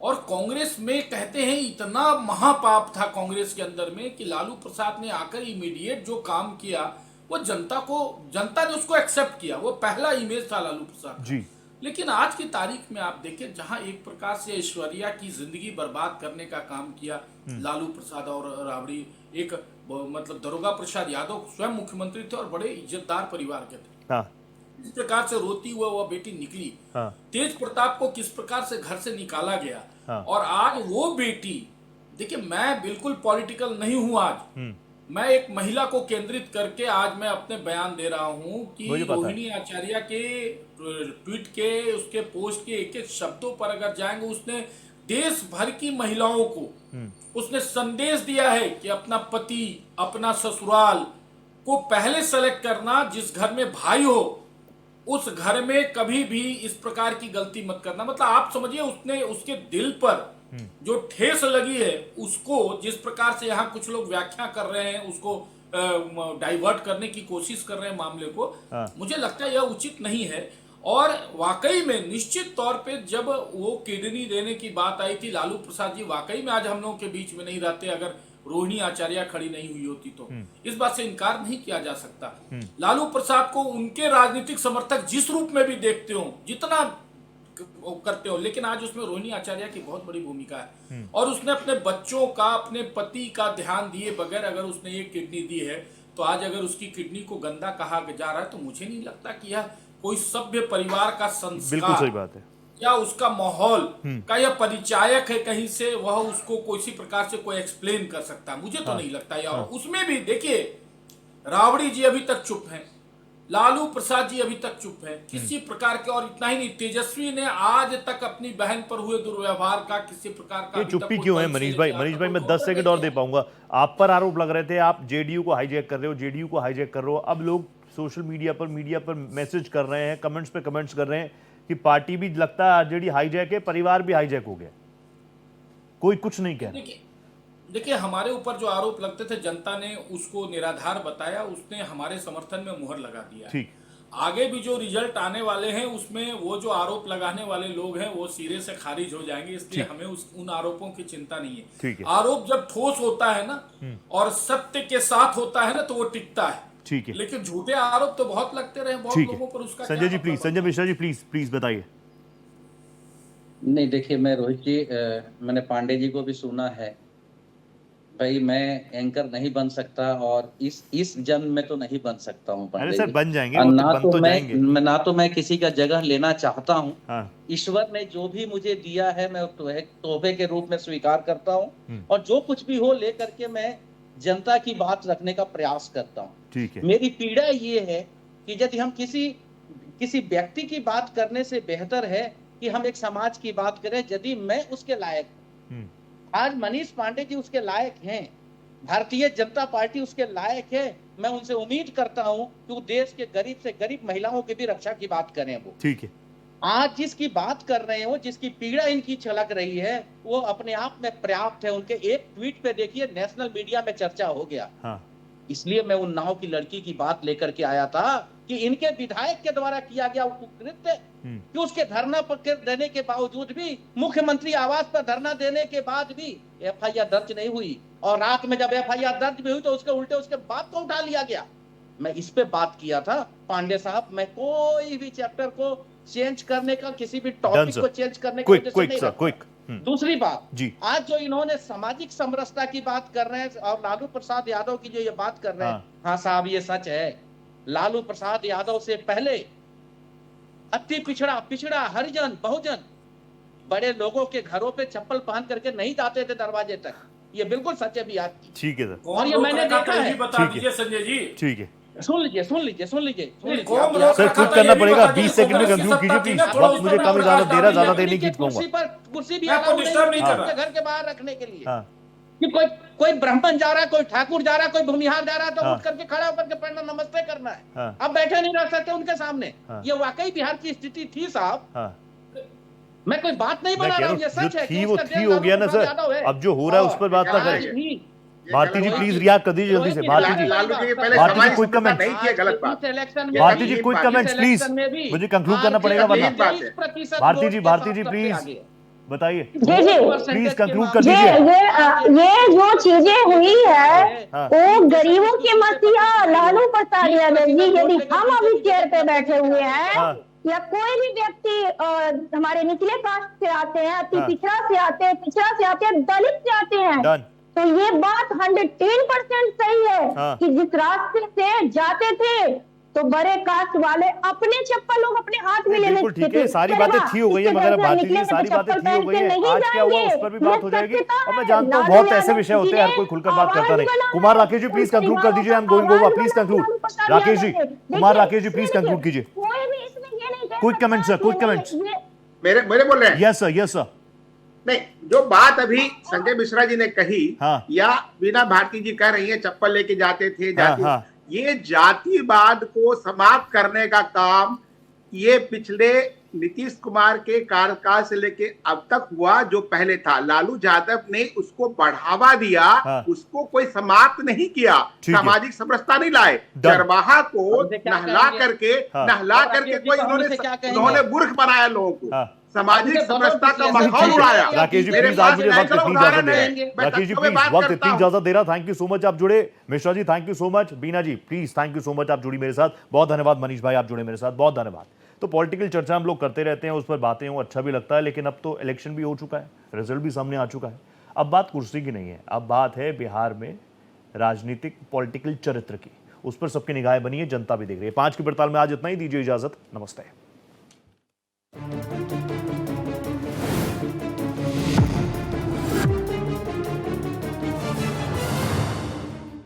और कांग्रेस में कहते हैं इतना महापाप था कांग्रेस के अंदर में कि लालू प्रसाद ने आकर इमीडिएट जो काम किया वो जनता ने उसको एक्सेप्ट किया, वो पहला इमेज था लालू प्रसाद जी। लेकिन आज की तारीख में आप देखें, जहां एक प्रकार से ऐश्वर्या की जिंदगी बर्बाद करने का काम किया लालू प्रसाद और राबड़ी, एक मतलब दरोगा प्रसाद यादव स्वयं मुख्यमंत्री थे और बड़े इज्जतदार परिवार के थे, इस प्रकार से रोती हुआ वह बेटी निकली, तेज प्रताप को किस प्रकार से घर से निकाला गया, और आज वो बेटी, देखिए मैं बिल्कुल पॉलिटिकल नहीं हूं आज, मैं एक महिला को केंद्रित करके आज मैं अपने बयान दे रहा हूं कि रोहिणी आचार्य के ट्वीट के, उसके पोस्ट के एक एक शब्दों पर अगर जाएंगे, उसने देश भर की महिलाओं को उसने संदेश दिया है कि अपना पति, अपना ससुराल को पहले सेलेक्ट करना, जिस घर में भाई हो उस घर में कभी भी इस प्रकार की गलती मत करना। मतलब आप समझिए, उसने उसके दिल पर जो ठेस लगी है, उसको जिस प्रकार से यहाँ कुछ लोग व्याख्या कर रहे हैं, उसको डाइवर्ट करने की कोशिश कर रहे हैं मामले को, मुझे लगता है यह उचित नहीं है। और वाकई में निश्चित तौर पे जब वो किडनी देने की बात आई थी, लालू प्रसाद जी वाकई में आज हम लोगों के बीच में नहीं रहते अगर रोहिणी आचार्य खड़ी नहीं हुई होती तो। इस बात से इनकार नहीं किया जा सकता। लालू प्रसाद को उनके राजनीतिक समर्थक जिस रूप में भी देखते हो, जितना करते हो, लेकिन आज उसमें रोहिणी आचार्य की बहुत बड़ी भूमिका है, और उसने अपने बच्चों का, अपने पति का ध्यान दिए बगैर अगर उसने ये किडनी दी है, तो आज अगर उसकी किडनी को गंदा कहा जा रहा है, तो मुझे नहीं लगता कि यह कोई सभ्य परिवार का संस्कार, बिल्कुल सही बात है, या उसका माहौल का यह परिचायक है कहीं से, वह उसको किसी प्रकार से कोई एक्सप्लेन कर सकता है, मुझे तो नहीं लगता। या उसमें भी देखिए, राबड़ी जी अभी तक चुप हैं, लालू प्रसाद जी अभी तक चुप है किसी प्रकार के, और इतना ही नहीं, तेजस्वी ने आज तक अपनी बहन पर हुए दुर्व्यवहार का किसी प्रकार का, चुप्पी क्यों है मनीष भाई? मैं 10 सेकंड और दे पाऊंगा। आप पर आरोप लग रहे थे, आप जेडीयू को हाईजैक कर रहे हो, जेडीयू को हाईजैक कर रहे हो, अब लोग सोशल मीडिया पर मैसेज कर रहे हैं, कमेंट्स पे कमेंट्स कर रहे हैं कि पार्टी भी लगता है आरजेडी हाईजैक है, परिवार भी हाईजैक हो गया, कोई कुछ नहीं कह रहा। देखिए, हमारे ऊपर जो आरोप लगते थे, जनता ने उसको निराधार बताया, उसने हमारे समर्थन में मुहर लगा दिया। ठीक, आगे भी जो रिजल्ट आने वाले हैं उसमें वो जो आरोप लगाने वाले लोग हैं वो सिरे से खारिज हो जाएंगे, इसलिए हमें उन आरोपों की चिंता नहीं है। आरोप जब ठोस होता है ना और सत्य के साथ होता है ना, तो वो टिकता है। ठीक है, लेकिन झूठे आरोप तो बहुत लगते रहे बहुत लोगों पर, उसका संजय जी प्लीज, संजय मिश्रा जी प्लीज बताइए। नहीं, देखिए मैं रोहित जी, मैंने पांडे जी को भी सुना है भाई, मैं एंकर नहीं बन सकता और इस जन्म में तो नहीं बन सकता हूँ। अरे सर बन जाएंगे, ना तो मैं किसी का जगह लेना चाहता हूँ। ईश्वर ने जो भी मुझे दिया है मैं तोहफे के रूप में स्वीकार करता हूँ, और जो कुछ भी हो लेकर के मैं जनता की बात रखने का प्रयास करता हूँ। ठीक है, मेरी पीड़ा ये है कि यदि हम किसी व्यक्ति की बात करने से बेहतर है कि हम एक समाज की बात करें, यदि मैं उसके लायक आज मनीष पांडे जी उसके लायक हैं, भारतीय जनता पार्टी उसके लायक है। मैं उनसे उम्मीद करता हूं कि वो देश के गरीब से गरीब महिलाओं की भी रक्षा की बात करें। वो ठीक है, आज जिसकी बात कर रहे हो, जिसकी पीड़ा इनकी छलक रही है, वो अपने आप में पर्याप्त है। उनके एक ट्वीट पे देखिए नेशनल मीडिया में चर्चा हो गया। हाँ। इसलिए मैं उन्नाव की लड़की की बात लेकर के आया था कि इनके विधायक के द्वारा किया गया कुकृत्य, कि उसके धरना पर देने के बावजूद भी, मुख्यमंत्री आवास पर धरना देने के बाद भी एफआईआर दर्ज नहीं हुई, और रात में जब एफआईआर दर्ज भी हुई तो उसके उल्टे उसके बात को उठा लिया गया। मैं इस पे बात किया था पांडे साहब, मैं कोई भी चैप्टर को चेंज करने का, किसी भी टॉपिक को चेंज करने का उद्देश्य नहीं रखता। दूसरी बात जी, आज जो इन्होंने सामाजिक समरसता की बात कर रहे हैं और लालू प्रसाद यादव की जो ये बात कर रहे हैं, हाँ साहब ये सच है। लालू प्रसाद यादव से पहले अति पिछड़ा हरिजन बहुजन बड़े लोगों के घरों पे चप्पल पहन करके नहीं जाते थे दरवाजे तक। ये बिल्कुल सच है भी आपकी। ठीक है सर, और ये मैंने देखा है। बता दीजिए संजय जी। ठीक है, सुन लीजिए सर, कुछ करना पड़ेगा। 20 सेकंड में कंक्लूड कीजिए प्लीज। वक्त मुझे कम ज्यादा दे रहा, ज्यादा देर नहीं खींच पाऊंगा। कुर्सी भी घर के बाहर रखने के लिए कि कोई ब्राह्मण जा रहा है, कोई ठाकुर जा रहा है, कोई भूमिहार जा रहा है, तो उठ करके खड़ा होकर के पढ़ना, नमस्ते करना है। अब बैठे नहीं रह सकते उनके सामने। ये वाकई बिहार की स्थिति थी साहब। मैं कोई बात नहीं बना रहा हूँ, ये सच है। वो थी हो गया ना सर, अब जो हो रहा है उस पर बात ना करें। भारती जी प्लीज रिएक्ट कर दीजिए जल्दी से। भारती जी, भारती जी कोई कमेंट, भारती जी कोई कमेंट्स प्लीज, मुझे कंक्लूड करना पड़ेगा वरना। भारती जी प्लीज बताइए, प्लीज कंक्लूड कर दीजिए। ये जो चीजें हुई है वो गरीबों के मसीहा लालू प्रसाद यादव जी, यदि हम अभी चेयर पे बैठे हुए हैं या कोई भी व्यक्ति हमारे निचले कास्ट से आते हैं, अति पिछड़ा से आते हैं, दलित से आते हैं, तो ये बात 110% सही है कि जिस रास्ते से जाते थे तो बड़े कास्ट वाले अपने चप्पल लोग अपने हाथ में लेने ठीक है, सारी बातें थी हो गई है, मगर भारती जी सारी बातें थी हो गई है। आज क्या हुआ उस पर भी बात हो जाएगी। और मैं जानता हूँ बहुत ऐसे विषय होते हैं, हर कोई खुलकर बात करता नहीं। कुमार राकेश जी प्लीज कंक्लूड कर दीजिए। I am going over, please conclude. Rakesh ji, Kumar Rakesh ji please conclude कीजिए। Quick comment sir, quick comments. मेरे बोल रहे हैं? Yes sir. नहीं, जो बात अभी संजय मिश्रा जी ने कही या वीणा भारती जी कह रही है चप्पल लेके जाते थे, ये जातिवाद को समाप्त करने का काम ये पिछले नीतीश कुमार के कार्यकाल से लेके अब तक हुआ। जो पहले था लालू यादव ने उसको बढ़ावा दिया, उसको कोई समाप्त नहीं किया, सामाजिक समरसता नहीं लाए। चरवाहा को नहला करके कोई उन्होंने मूर्ख बनाया लोगों को, सामाजिक समरसता का माहौल उड़ाया। राकेश जी प्लीज, आज मुझे वक्त इतनी इजाजत दे रहा है। राकेश जी प्लीज, वक्त इतनी इजाजत दे रहा। थैंक यू सो मच, आप जुड़े। Mishra ji thank you so much. Beena ji please thank you so much, आप जुड़ी मेरे साथ। बहुत धन्यवाद। मनीष भाई आप जुड़े मेरे साथ, बहुत धन्यवाद। तो पॉलिटिकल चर्चा हम लोग करते रहते हैं, उस पर बातें हो अच्छा भी लगता है, लेकिन अब तो इलेक्शन भी हो चुका है, रिजल्ट भी सामने आ चुका है। अब बात कुर्सी की नहीं है, अब बात है बिहार में राजनीतिक पॉलिटिकल चरित्र की। उस पर सबकी निगाहें बनी है, जनता भी देख रही है। 5 की पड़ताल में आज इतना ही। दीजिए इजाजत, नमस्ते।